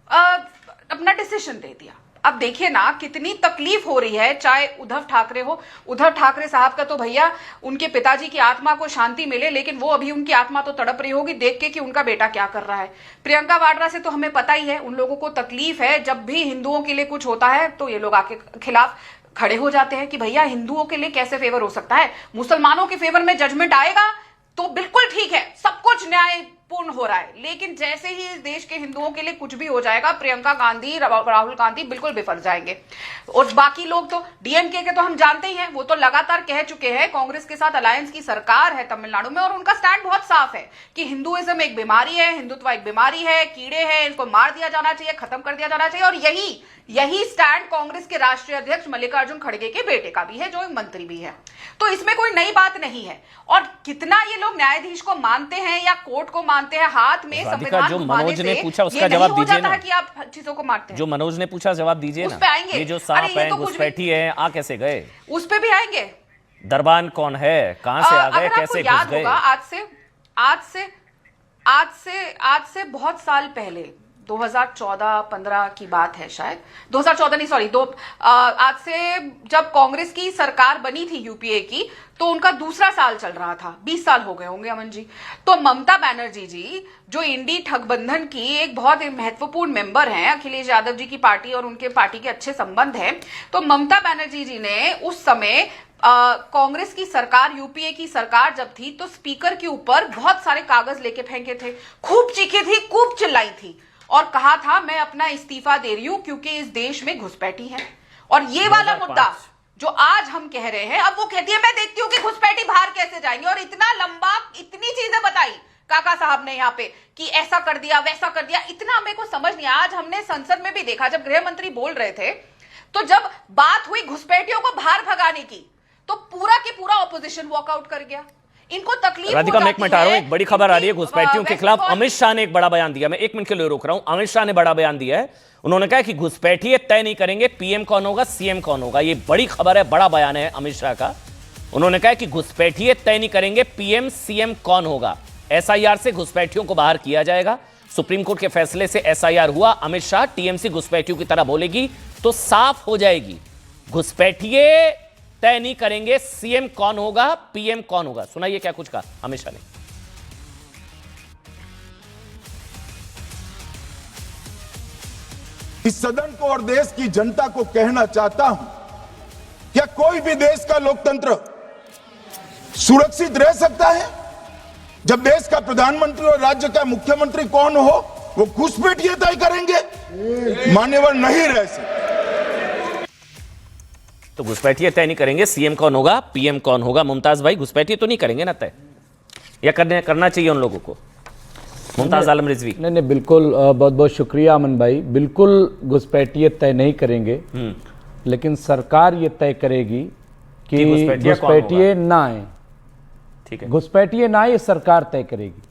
Speaker 7: अपना डिसीजन दे दिया। अब देखिए ना कितनी तकलीफ हो रही है, चाहे उद्धव ठाकरे हो। उद्धव ठाकरे साहब का तो भैया उनके पिताजी की आत्मा को शांति मिले, लेकिन वो अभी उनकी आत्मा तो तड़प रही होगी देख के कि उनका बेटा क्या कर रहा है। प्रियंका वाड्रा से तो हमें पता ही है, उन लोगों को तकलीफ है। जब भी हिंदुओं के लिए कुछ होता है तो ये लोग आके खिलाफ खड़े हो जाते हैं कि भैया हिंदुओं के लिए कैसे फेवर हो सकता है, मुसलमानों के फेवर में जजमेंट आएगा तो बिल्कुल ठीक है, सब कुछ न्यायपूर्ण हो रहा है। लेकिन जैसे ही इस देश के हिंदुओं के लिए कुछ भी हो जाएगा, प्रियंका गांधी, राहुल गांधी बिल्कुल बिफर जाएंगे। और बाकी लोग तो डीएमके के तो हम जानते ही हैं, वो तो लगातार कह चुके हैं, कांग्रेस के साथ अलायंस की सरकार है तमिलनाडु में, और उनका स्टैंड बहुत साफ है कि हिंदुइज्म एक बीमारी है, हिंदुत्व एक बीमारी है, कीड़े हैं, इनको मार दिया जाना चाहिए, खत्म कर दिया जाना चाहिए। और यही स्टैंड कांग्रेस के राष्ट्रीय अध्यक्ष मल्लिकार्जुन खड़गे के बेटे का भी है, जो एक मंत्री भी है। तो इसमें कोई नई बात नहीं है। और कितना ये लोग न्यायाधीश को मानते हैं या कोर्ट को मानते मानते हैं, हाथ में
Speaker 1: राधिका,
Speaker 7: संविधान
Speaker 1: जो
Speaker 7: घुमाने
Speaker 1: मनोज ने
Speaker 7: से
Speaker 1: पूछा उसका
Speaker 7: ये नहीं
Speaker 1: जवाब
Speaker 7: हो
Speaker 1: दीजिए
Speaker 7: जाता
Speaker 1: ना।
Speaker 7: है कि आप चीजों को मारते हैं।
Speaker 1: जो मनोज ने पूछा जवाब दीजिए
Speaker 7: उस
Speaker 1: ना।
Speaker 7: पे आएंगे।
Speaker 1: ये जो
Speaker 7: अरे
Speaker 1: सांप
Speaker 7: ये
Speaker 1: है,
Speaker 7: तो कुछ भी-
Speaker 1: घुसपैठी है, आ कैसे गए?
Speaker 7: उस पे भी आएंगे।
Speaker 1: दरबान कौन है, कहां से आ गए,
Speaker 7: अगर आपको
Speaker 1: कैसे घुस
Speaker 7: याद
Speaker 1: गए?
Speaker 7: होगा, आज से बहुत साल पहले 2014-15 की बात है, शायद 2014 नहीं, सॉरी, आज से जब कांग्रेस की सरकार बनी थी यूपीए की, तो उनका दूसरा साल चल रहा था, 20 साल हो गए होंगे अमन जी। तो ममता बनर्जी जी, जो इंडी ठगबंधन की एक बहुत महत्वपूर्ण मेंबर हैं, अखिलेश यादव जी की पार्टी और उनके पार्टी के अच्छे संबंध हैं, तो ममता बनर्जी जी ने उस समय कांग्रेस की सरकार, यूपीए की सरकार जब थी, तो स्पीकर के ऊपर बहुत सारे कागज लेके फेंके थे, खूब चीखी थी, खूब चिल्लाई थी और कहा था मैं अपना इस्तीफा दे रही हूं क्योंकि इस देश में घुसपैठी है। और ये वाला मुद्दा जो आज हम कह रहे हैं, अब वो कहती है मैं देखती हूं कि घुसपैठी बाहर कैसे जाएंगे, और इतना लंबा, इतनी चीजें बताई काका साहब ने यहाँ पे कि ऐसा कर दिया, वैसा कर दिया, इतना मेरे को समझ नहीं। आज हमने संसद में भी देखा, जब गृह मंत्री बोल रहे थे, तो जब बात हुई घुसपैठियों को बाहर भगाने की, तो पूरा की पूरा ऑपोजिशन वॉकआउट कर गया। इनको तकलीफ
Speaker 1: राधिका, मैं एक मिनट आ रहा हूं, एक बड़ी खबर आ रही है घुसपैठियों के खिलाफ। अमित शाह ने एक बड़ा बयान दिया, मैं एक मिनट के लिए रोक रहा हूं। अमित शाह ने बड़ा बयान दिया है, उन्होंने कहा कि घुसपैठी तय नहीं करेंगे पीएम कौन होगा, सीएम कौन होगा। ये बड़ी खबर है, बड़ा बयान है अमित शाह का। उन्होंने कहा कि घुसपैठी तय नहीं करेंगे पीएम सीएम कौन होगा, एसआईआर से घुसपैठियों को बाहर किया जाएगा। सुप्रीम कोर्ट के फैसले से एसआईआर हुआ। अमित शाह, टीएमसी घुसपैठियों की तरह बोलेगी तो साफ हो जाएगी, घुसपैठी तय नहीं करेंगे सीएम कौन होगा, पीएम कौन होगा। सुनाइए क्या कुछ कहा अमित शाह ने।
Speaker 2: इस सदन को और देश की जनता को कहना चाहता हूं, क्या कोई भी देश का लोकतंत्र सुरक्षित रह सकता है जब देश का प्रधानमंत्री और राज्य का मुख्यमंत्री कौन हो वो घुसपैठिए तय करेंगे? मान्यवर, नहीं रह सकते।
Speaker 1: तो घुसपैठी तय नहीं करेंगे सीएम कौन होगा, पीएम कौन होगा। मुमताज भाई, घुसपैठी तो नहीं करेंगे ना तय, या करना चाहिए उन लोगों को? मुमताज आलम रिजवी।
Speaker 8: नहीं, बिल्कुल, बहुत बहुत शुक्रिया अमन भाई। बिल्कुल घुसपैठी तय नहीं करेंगे, लेकिन सरकार ये तय करेगी कि घुसपैठी ना आए।
Speaker 1: ठीक है,
Speaker 8: घुसपैठी ना आए, सरकार तय करेगी।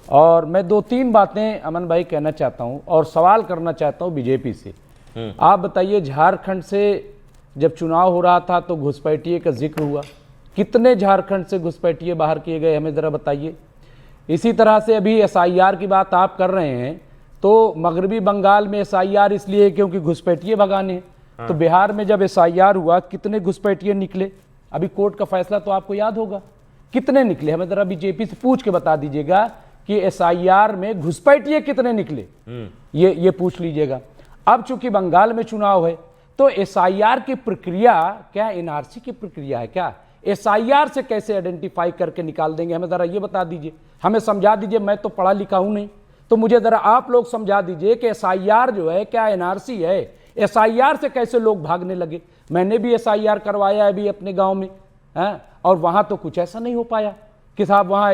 Speaker 8: और मैं 2-3 बातें अमन भाई कहना चाहता हूं और सवाल करना चाहता हूं बीजेपी से। आप बताइए, झारखंड से जब चुनाव हो रहा था तो घुसपैठिए का जिक्र हुआ, कितने झारखंड से घुसपैठिए बाहर किए गए, हमें ज़रा बताइए। इसी तरह से अभी एसआईआर की बात आप कर रहे हैं, तो मगरबी बंगाल में एसआईआर इसलिए क्योंकि घुसपैठिए भगाने हैं। तो बिहार में जब एसआईआर हुआ, कितने घुसपैठिए निकले? अभी कोर्ट का फैसला तो आपको याद होगा, कितने निकले? हमें ज़रा बीजेपी से पूछ के बता दीजिएगा कि एसआईआर में घुसपैठिए कितने निकले, ये पूछ लीजिएगा। अब चूंकि बंगाल में चुनाव है, तो एसआईआर की प्रक्रिया क्या एनआरसी की प्रक्रिया है क्या? एसआईआर से कैसे आइडेंटिफाई करके निकाल देंगे, हमें ज़रा ये बता दीजिए, हमें समझा दीजिए। मैं तो पढ़ा लिखा हूं नहीं, तो मुझे ज़रा आप लोग समझा दीजिए कि एसआईआर जो है क्या एनआरसी है? एसआईआर से कैसे लोग भागने लगे? मैंने भी एसआईआर करवाया है अभी अपने गांव में, है, और वहां तो कुछ ऐसा नहीं हो पाया कि साहब वहां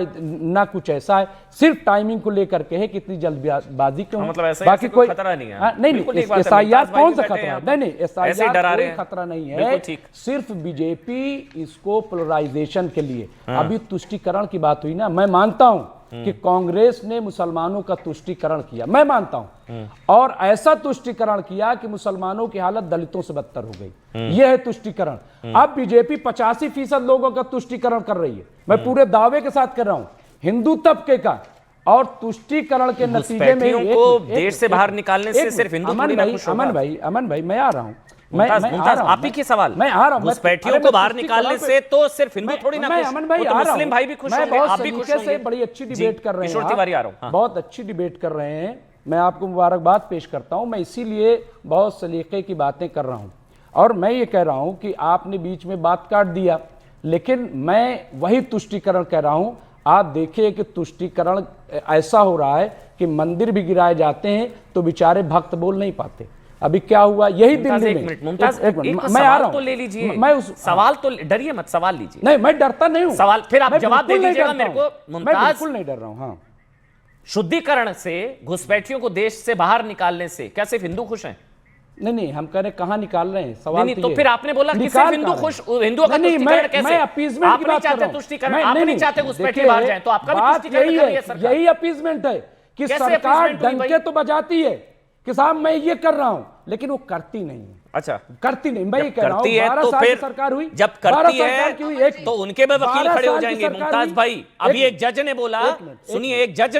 Speaker 8: ना कुछ ऐसा है, सिर्फ टाइमिंग को लेकर के है कि इतनी जल्दबाजी क्यों?
Speaker 1: मतलब ऐसा
Speaker 8: बाकी कोई
Speaker 1: खतरा नहीं है।
Speaker 8: नहीं, एसआईआर कौन सा खतरा है? नहीं, एसआईआर कोई खतरा नहीं है, सिर्फ बीजेपी इसको पोलराइजेशन के लिए। अभी तुष्टीकरण की बात हुई ना, मैं मानता हूं कि कांग्रेस ने मुसलमानों का तुष्टीकरण किया, मैं मानता हूं, और ऐसा तुष्टीकरण किया कि मुसलमानों की हालत दलितों से बदतर हो गई। यह है तुष्टीकरण। अब बीजेपी 85% लोगों का तुष्टीकरण कर रही है, मैं पूरे दावे के साथ कर रहा हूं, हिंदू तबके का। और तुष्टीकरण के नतीजे में
Speaker 1: देश से बाहर निकालने से सिर्फ हिंदू थोड़ी ना खुश होगा।
Speaker 8: अमन भाई, मैं आ रहा हूं,
Speaker 1: मुमताज, आप ही के सवाल।
Speaker 8: मैं आ रहा हूं।
Speaker 1: घुसपैठियों को बाहर निकालने से तो सिर्फ हिंदू थोड़ी ना खुश,
Speaker 8: अमन भाई,
Speaker 1: तो मुस्लिम भाई भी खुश होंगे, आप भी खुश होंगे।
Speaker 8: बड़ी अच्छी डिबेट कर रहे हैं,
Speaker 1: किशोर तिवारी आ रहा हूं।
Speaker 8: बहुत अच्छी डिबेट कर रहे हैं, मैं आपको मुबारकबाद पेश करता हूं। मैं इसीलिए बहुत सलीके की बातें कर रहा हूं, और मैं ये कह रहा हूं कि आपने बीच में बात काट दिया, लेकिन मैं वही तुष्टीकरण कह रहा हूं। आप देखिए कि तुष्टीकरण ऐसा हो रहा है कि मंदिर भी गिराए जाते हैं तो बेचारे भक्त बोल नहीं पाते। अभी क्या हुआ, यही दिल्ली में।
Speaker 1: मुमताज,
Speaker 8: एक मिनट, मैं आ रहा हूं,
Speaker 1: तो ले लीजिए,
Speaker 8: मैं उस
Speaker 1: सवाल तो डरिए मत, सवाल लीजिए।
Speaker 8: नहीं, मैं डरता नहीं हूं
Speaker 1: सवाल, फिर आप जवाब दे दीजिएगा मेरे को।
Speaker 8: मैं बिल्कुल नहीं डर रहा हूं। हाँ,
Speaker 1: शुद्धिकरण से, घुसपैठियों को देश से बाहर निकालने से क्या सिर्फ हिंदू खुश हैं?
Speaker 8: नहीं हम कह रहे हैं कहाँ निकाल रहे हैं, सवाल
Speaker 1: नहीं,
Speaker 8: तो
Speaker 1: तो
Speaker 8: ये
Speaker 1: फिर
Speaker 8: है।
Speaker 1: आपने बोला कि
Speaker 8: निकाल
Speaker 1: सिर्फ हिंदू
Speaker 8: कहाँ
Speaker 1: खुश,
Speaker 8: रहे हैं?
Speaker 1: हिंदुओं का
Speaker 8: नहीं,
Speaker 1: तुष्टीकरण कैसे?
Speaker 8: मैं अपीजमेंट
Speaker 1: आप
Speaker 8: की
Speaker 1: नहीं
Speaker 8: बात कर
Speaker 1: चाहते
Speaker 8: रहा हूं।
Speaker 1: तुष्टीकरण,
Speaker 8: मैं-
Speaker 1: आप
Speaker 8: नहीं,
Speaker 1: नहीं चाहते घुसपैठिए
Speaker 8: देखिए,
Speaker 1: बाहर जाएं, तो आपका भी
Speaker 8: बात
Speaker 1: तुष्टीकरण
Speaker 8: यही
Speaker 1: कर रही है
Speaker 8: है,
Speaker 1: सरकार।
Speaker 8: यही अपीजमेंट है कि
Speaker 1: कैसे
Speaker 8: सरकार
Speaker 1: appeasement हुई भाई?
Speaker 8: डंके तो बजाती है कि साहब मैं ये कर रहा हूं, लेकिन वो करती नहीं है।
Speaker 1: अच्छा,
Speaker 8: करती नहीं, मैं ये
Speaker 1: जब
Speaker 8: कह रहा हूं,
Speaker 1: करती है
Speaker 8: 12
Speaker 1: तो
Speaker 8: साल की
Speaker 1: फिर
Speaker 8: सरकार हुई,
Speaker 1: जब
Speaker 8: 12
Speaker 1: करती
Speaker 8: सरकार की हुई,
Speaker 1: है
Speaker 8: एक
Speaker 1: तो उनके भी वकील
Speaker 8: 12
Speaker 1: खड़े हो
Speaker 8: साल की
Speaker 1: जाएंगे।
Speaker 8: सरकार
Speaker 1: मुमताज
Speaker 8: हुई।
Speaker 1: भाई, अभी
Speaker 8: एक
Speaker 1: एक जज ने बोला, सुनिए, एक जज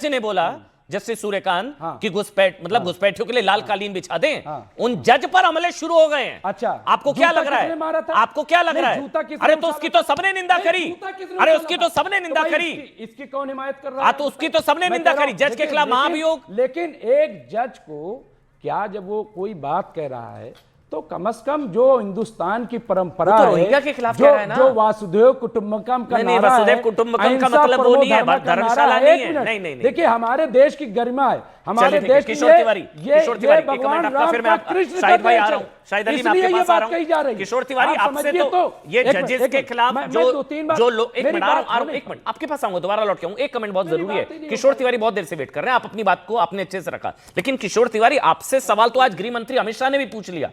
Speaker 1: ने बोला जस्टिस सूर्यकांत
Speaker 8: हाँ।
Speaker 1: कि घुसपैठ मतलब घुसपैठियों के लिए लाल कालीन बिछा दें।
Speaker 8: हाँ।
Speaker 1: उन जज पर हमले शुरू हो गए हैं।
Speaker 8: अच्छा,
Speaker 1: आपको क्या
Speaker 8: जूता
Speaker 1: लग रहा
Speaker 8: किसने मारा
Speaker 1: है?
Speaker 8: था?
Speaker 1: आपको क्या लग
Speaker 8: नहीं,
Speaker 1: रहा है?
Speaker 8: जूता किसने
Speaker 1: अरे तो
Speaker 8: उछाला
Speaker 1: उसकी
Speaker 8: था?
Speaker 1: तो सबने निंदा
Speaker 8: नहीं,
Speaker 1: करी।
Speaker 8: जूता किसने
Speaker 1: अरे
Speaker 8: उछाला
Speaker 1: उसकी
Speaker 8: था?
Speaker 1: तो सबने निंदा
Speaker 8: भाई
Speaker 1: करी।
Speaker 8: इसकी कौन हिमायत कर रहा है?
Speaker 1: हाँ, तो उसकी तो सबने
Speaker 8: मैं
Speaker 1: निंदा
Speaker 8: कह रहा
Speaker 1: करी,
Speaker 8: हूं,
Speaker 1: जज के खिलाफ महाभियोग।
Speaker 8: लेकिन एक जज को क्या, जब वो कोई बात कह रहा है तो कम से कम जो हिंदुस्तान की परंपरा
Speaker 1: वो तो
Speaker 8: है,
Speaker 1: रोहिंग्या के खिलाफ कह रहा है ना।
Speaker 8: जो वासुदेव कुटुंबकम का
Speaker 1: नहीं,
Speaker 8: नारा
Speaker 1: वसुधैव
Speaker 8: है,
Speaker 1: कुटुंबकम का
Speaker 8: अहिंसा
Speaker 1: मतलब वो
Speaker 8: परमो
Speaker 1: नहीं है,
Speaker 8: धर्म का
Speaker 1: धर्मशाला
Speaker 8: नारा है।
Speaker 1: नहीं
Speaker 8: एक
Speaker 1: है।
Speaker 8: मिनट,
Speaker 1: नहीं।
Speaker 8: देखिए हमारे देश की गरिमा है, हमारे
Speaker 1: चलिए, ठीक है।
Speaker 8: देश की
Speaker 1: किशोर तिवारी, किशोर तिवारी, एक
Speaker 8: भगवान
Speaker 1: कमेंट आपका,
Speaker 8: राम
Speaker 1: फिर मैं
Speaker 8: का
Speaker 1: आप-
Speaker 8: कृष्ण
Speaker 1: शाहिद
Speaker 8: का
Speaker 1: भाई
Speaker 8: देश
Speaker 1: आ
Speaker 8: है।
Speaker 1: रहा हूं, शाहिद अली मैं
Speaker 8: इसलिए
Speaker 1: आपके
Speaker 8: ये
Speaker 1: पास आ
Speaker 8: बात
Speaker 1: रहा
Speaker 8: कही जा रही
Speaker 1: हूं।
Speaker 8: है।
Speaker 1: किशोर तिवारी,
Speaker 8: आप
Speaker 1: आपसे
Speaker 8: समझिए
Speaker 1: तो ये
Speaker 8: एक मिनट,
Speaker 1: जजेस
Speaker 8: एक
Speaker 1: के
Speaker 8: मिनट,
Speaker 1: खिलाफ
Speaker 8: मैं
Speaker 1: जो
Speaker 8: दो तीन बार-
Speaker 1: जो लोग, एक
Speaker 8: मेरी
Speaker 1: मिनट आ रहा
Speaker 8: बात
Speaker 1: हूं, एक मिनट आपके पास आऊंगा, दोबारा लौट के आऊंगा। एक कमेंट बहुत
Speaker 8: मेरी
Speaker 1: जरूरी है।
Speaker 8: बात ही नहीं
Speaker 1: किशोर
Speaker 8: हो
Speaker 1: तिवारी बहुत देर से वेट कर रहे हैं, आप अपनी बात को आपने अच्छे से रखा, लेकिन किशोर तिवारी आपसे सवाल तो आज गृह मंत्री अमित शाह ने भी पूछ लिया।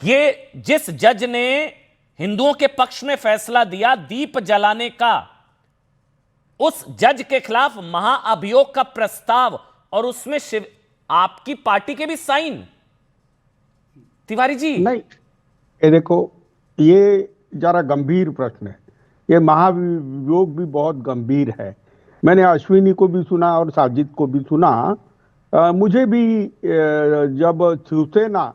Speaker 1: ये जिस जज ने हिंदुओं के पक्ष में फैसला दिया दीप जलाने का, उस जज के खिलाफ महाअभियोग का प्रस्ताव, और उसमें शिव आपकी पार्टी के भी साइन। तिवारी जी,
Speaker 9: नहीं, ये देखो, ये जरा गंभीर प्रश्न है। ये महाभियोग भी बहुत गंभीर है। मैंने अश्विनी को भी सुना और साजिद को भी सुना। मुझे भी जब शिवसेना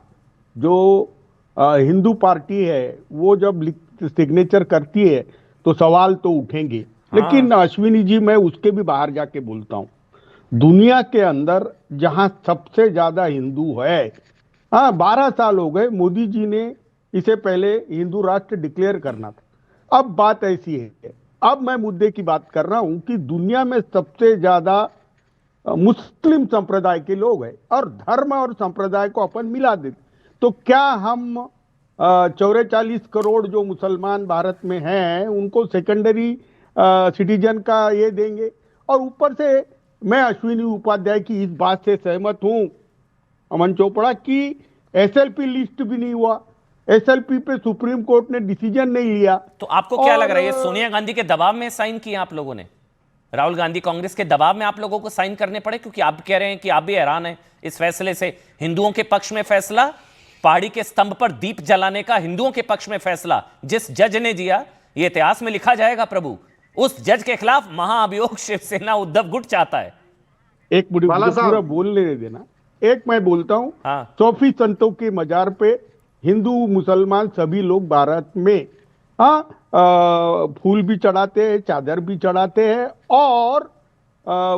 Speaker 9: जो हिंदू पार्टी है वो जब सिग्नेचर करती है तो सवाल तो उठेंगे। लेकिन अश्विनी जी, मैं उसके भी बाहर जाके बोलता हूँ। दुनिया के अंदर जहां सबसे ज्यादा हिंदू है, 12 साल हो गए, मोदी जी ने इसे पहले हिंदू राष्ट्र डिक्लेयर करना था। अब बात ऐसी है, अब मैं मुद्दे की बात कर रहा हूं कि दुनिया में सबसे ज्यादा मुस्लिम संप्रदाय के लोग हैं और धर्म और संप्रदाय को अपन मिला देते, तो क्या हम 44 करोड़ जो मुसलमान भारत में हैं उनको सेकेंडरी सिटीजन का ये देंगे? और ऊपर से मैं अश्विनी उपाध्याय की इस बात से सहमत हूं, अमन चोपड़ा, की एसएलपी लिस्ट भी नहीं हुआ। एसएलपी पे सुप्रीम कोर्ट ने डिसीजन नहीं लिया।
Speaker 1: तो आपको क्या लग रहा है, ये सोनिया गांधी के दबाव में साइन किए आप लोगों ने? राहुल गांधी कांग्रेस के दबाव में आप लोगों को साइन करने पड़े? क्योंकि आप कह रहे हैं कि आप भी हैरान हैं इस फैसले से। हिंदुओं के पक्ष में फैसला, पहाड़ी के स्तंभ पर दीप जलाने का हिंदुओं के पक्ष में फैसला जिस जज ने दिया, ये इतिहास में लिखा जाएगा प्रभु। उस जज के खिलाफ महाअभियोग शिवसेना उद्धव गुट चाहता है।
Speaker 9: एक मुझे पूरा बोलने देना। एक मैं बोलता हूं, सूफी संतों के मजार पे हिंदू मुसलमान सभी लोग भारत में फूल भी चढ़ाते हैं, चादर भी चढ़ाते हैं, और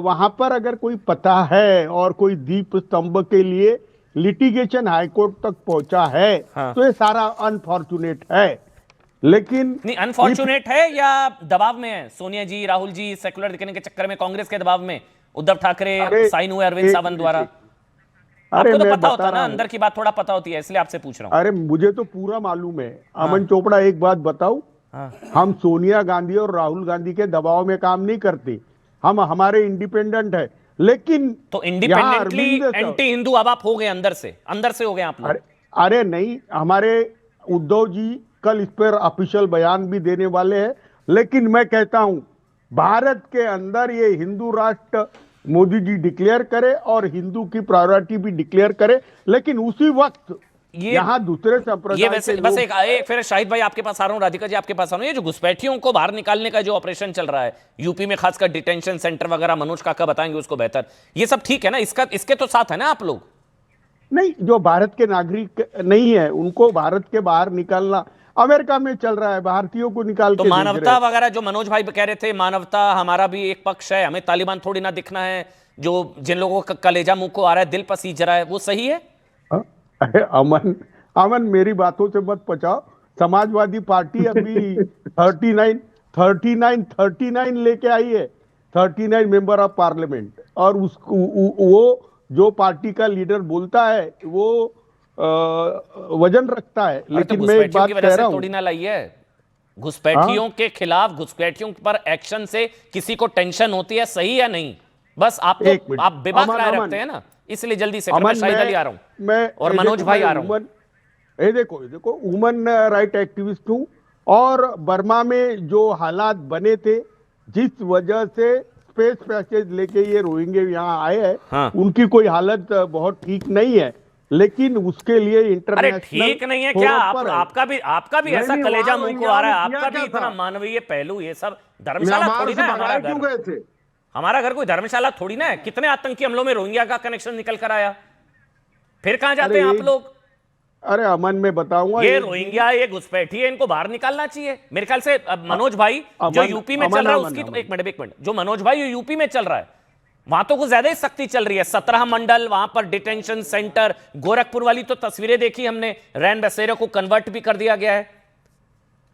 Speaker 9: वहां पर अगर कोई पता है और कोई दीप स्तंभ के लिए लिटिगेशन हाईकोर्ट तक पहुंचा है, तो ये सारा अनफॉर्चुनेट है। लेकिन
Speaker 1: नहीं, अनफॉर्चुनेट है या दबाव में है? सोनिया जी, राहुल जी सेकुलर दिखने के चक्कर में कांग्रेस के दबाव में उद्धव ठाकरे साइन हुए अरविंद सावंत द्वारा। आपको तो पता होता ना, अंदर की बात थोड़ा पता होती है, इसलिए आपसे पूछ रहा हूं।
Speaker 9: अरे मुझे तो पूरा मालूम है। अमन चोपड़ा, एक बात बताऊं, हम सोनिया गांधी और राहुल गांधी के दबाव में काम नहीं करते, हम हमारे इंडिपेंडेंट है। लेकिन
Speaker 1: तो इंडिपेंडेंटली एंटी हिंदू अब आप हो गए, अंदर से हो गए आप लोग।
Speaker 9: अरे नहीं, हमारे उद्धव जी कल इस पर ऑफिशियल बयान भी देने वाले हैं। लेकिन मैं कहता हूं, भारत के अंदर ये हिंदू राष्ट्र मोदी जी डिक्लेयर करे और हिंदू की प्रायोरिटी भी डिक्लेयर करे, लेकिन उसी वक्त यहाँ दूसरे संप्रदाय
Speaker 1: ये वैसे बस एक फिर शाहिद भाई आपके पास आ रहा हूँ, राधिका जी आपके पास आ रहा हूँ। ये जो घुसपैठियों को बाहर निकालने का जो ऑपरेशन चल रहा है यूपी में, खासकर डिटेंशन सेंटर वगैरह, मनोज काका बताएंगे उसको बेहतर, ये सब ठीक है ना? इसके तो साथ है ना आप लोग?
Speaker 9: नहीं, जो भारत के नागरिक नहीं है उनको भारत के बाहर निकालना अमेरिका में चल रहा है, भारतीयों को निकाल
Speaker 1: तो
Speaker 9: के
Speaker 1: मानवता वगैरह जो मनोज भाई कह रहे थे, मानवता हमारा भी एक पक्ष है, हमें तालिबान थोड़ी ना दिखना है, जो जिन लोगों का कलेजा मुंह को आ रहा है, दिल पसीज रहा है, वो सही है?
Speaker 9: अरे अमन मेरी बातों से मत पचाओ। समाजवादी पार्टी अभी 39 लेके आई है, 39 मेंबर ऑफ पार्लियामेंट, और उसको वो जो पार्टी का लीडर बोलता है वो वजन रखता है। लेकिन मैं एक बात कह रहा हूं,
Speaker 1: थोड़ी ना लाई है। घुसपैठियों के खिलाफ, घुसपैठियों पर एक्शन से किसी को टेंशन होती है, सही या नहीं? बस आप बेबाक राय रखते हैं ना, इसलिए जल्दी से मैं शाहिद अली आ रहा हूं
Speaker 9: मैं
Speaker 1: और मनोज भाई आ रहा हूं।
Speaker 9: ये देखो वुमन राइट एक्टिविस्ट हूं, और बर्मा में जो हालात बने थे, जिस वजह से स्पेस पैसेज लेके ये रोहिंग्या यहाँ आए हैं,
Speaker 1: हाँ।
Speaker 9: उनकी कोई हालत बहुत ठीक नहीं है, लेकिन उसके लिए
Speaker 1: अरे
Speaker 9: इंटरनेशनल
Speaker 1: ठीक नहीं है क्या? आपका भी ऐसा कलेजा मुंह को आ रहा है, आपका भी इतना मानवीय पहलू, ये सब धर्मशाला थोड़ी ना है हमारा
Speaker 5: क्यों
Speaker 1: घर।
Speaker 5: गए थे?
Speaker 1: हमारा घर कोई धर्मशाला थोड़ी ना है। कितने आतंकी हमलों में रोहिंग्या का कनेक्शन निकल कर आया, फिर कहां जाते हैं आप लोग?
Speaker 9: अरे अमन में बताऊंगा,
Speaker 1: ये रोहिंग्या, ये घुसपैठी है, इनको बाहर निकालना चाहिए मेरे ख्याल से। अब मनोज भाई जो यूपी में चल रहा है उसकी तो एक मिनट, जो मनोज भाई यूपी में चल रहा है वहां तो कुछ ज्यादा ही सख्ती चल रही है। 17 मंडल, वहां पर डिटेंशन सेंटर, गोरखपुर वाली तो तस्वीरें देखी हमने, रैन बसेरे को कन्वर्ट भी कर दिया गया है।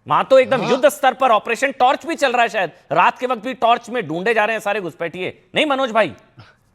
Speaker 1: वहां तो एकदम युद्ध स्तर पर ऑपरेशन टॉर्च भी चल रहा है, शायद रात के वक्त भी टॉर्च में ढूंढे जा रहे हैं सारे घुसपैठिए, नहीं मनोज भाई?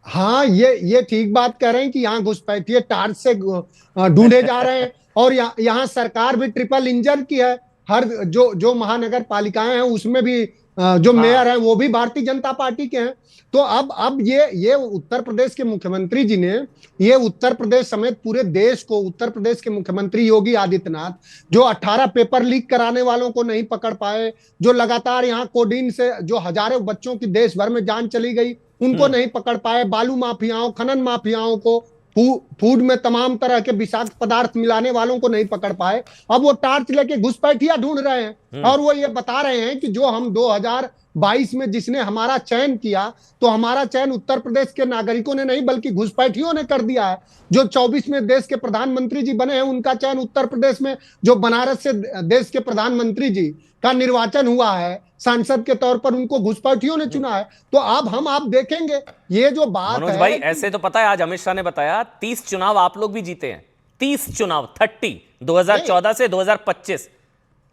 Speaker 6: हाँ, ये ठीक बात कह रहे हैं कि यहाँ घुसपैठिए टार्च से ढूंढे जा रहे हैं, और यहाँ सरकार भी ट्रिपल इंजन की है। हर जो महानगर पालिकाएं हैं उसमें भी जो मेयर हैं वो भी भारतीय जनता पार्टी के हैं। तो अब ये उत्तर प्रदेश के मुख्यमंत्री जी ने, ये उत्तर प्रदेश समेत पूरे देश को, उत्तर प्रदेश के मुख्यमंत्री योगी आदित्यनाथ जो 18 पेपर लीक कराने वालों को नहीं पकड़ पाए, जो लगातार यहाँ कोडीन से जो हजारों बच्चों की देश भर में जान चली गई उनको नहीं पकड़ पाए, बालू माफियाओं, खनन माफियाओं को, फूड में तमाम तरह के विषाक्त पदार्थ मिलाने वालों को नहीं पकड़ पाए, अब वो टार्च लेके घुसपैठिया ढूंढ रहे हैं। और वो ये बता रहे हैं कि जो हम 2022 में जिसने हमारा चयन किया, तो हमारा चयन उत्तर प्रदेश के नागरिकों ने नहीं बल्कि घुसपैठियों ने कर दिया है। जो 24 में देश के प्रधानमंत्री जी बने हैं उनका चयन उत्तर प्रदेश में, जो बनारस से देश के प्रधानमंत्री जी का निर्वाचन हुआ है सांसद के तौर पर, उनको घुसपैठियों ने चुना है। तो अब आप देखेंगे ये जो बात
Speaker 1: मनोज
Speaker 6: है
Speaker 1: भाई, ऐसे तो पता है आज अमित शाह ने बताया 30 चुनाव आप लोग भी जीते हैं, 30 चुनाव, 30 2014 से 2025।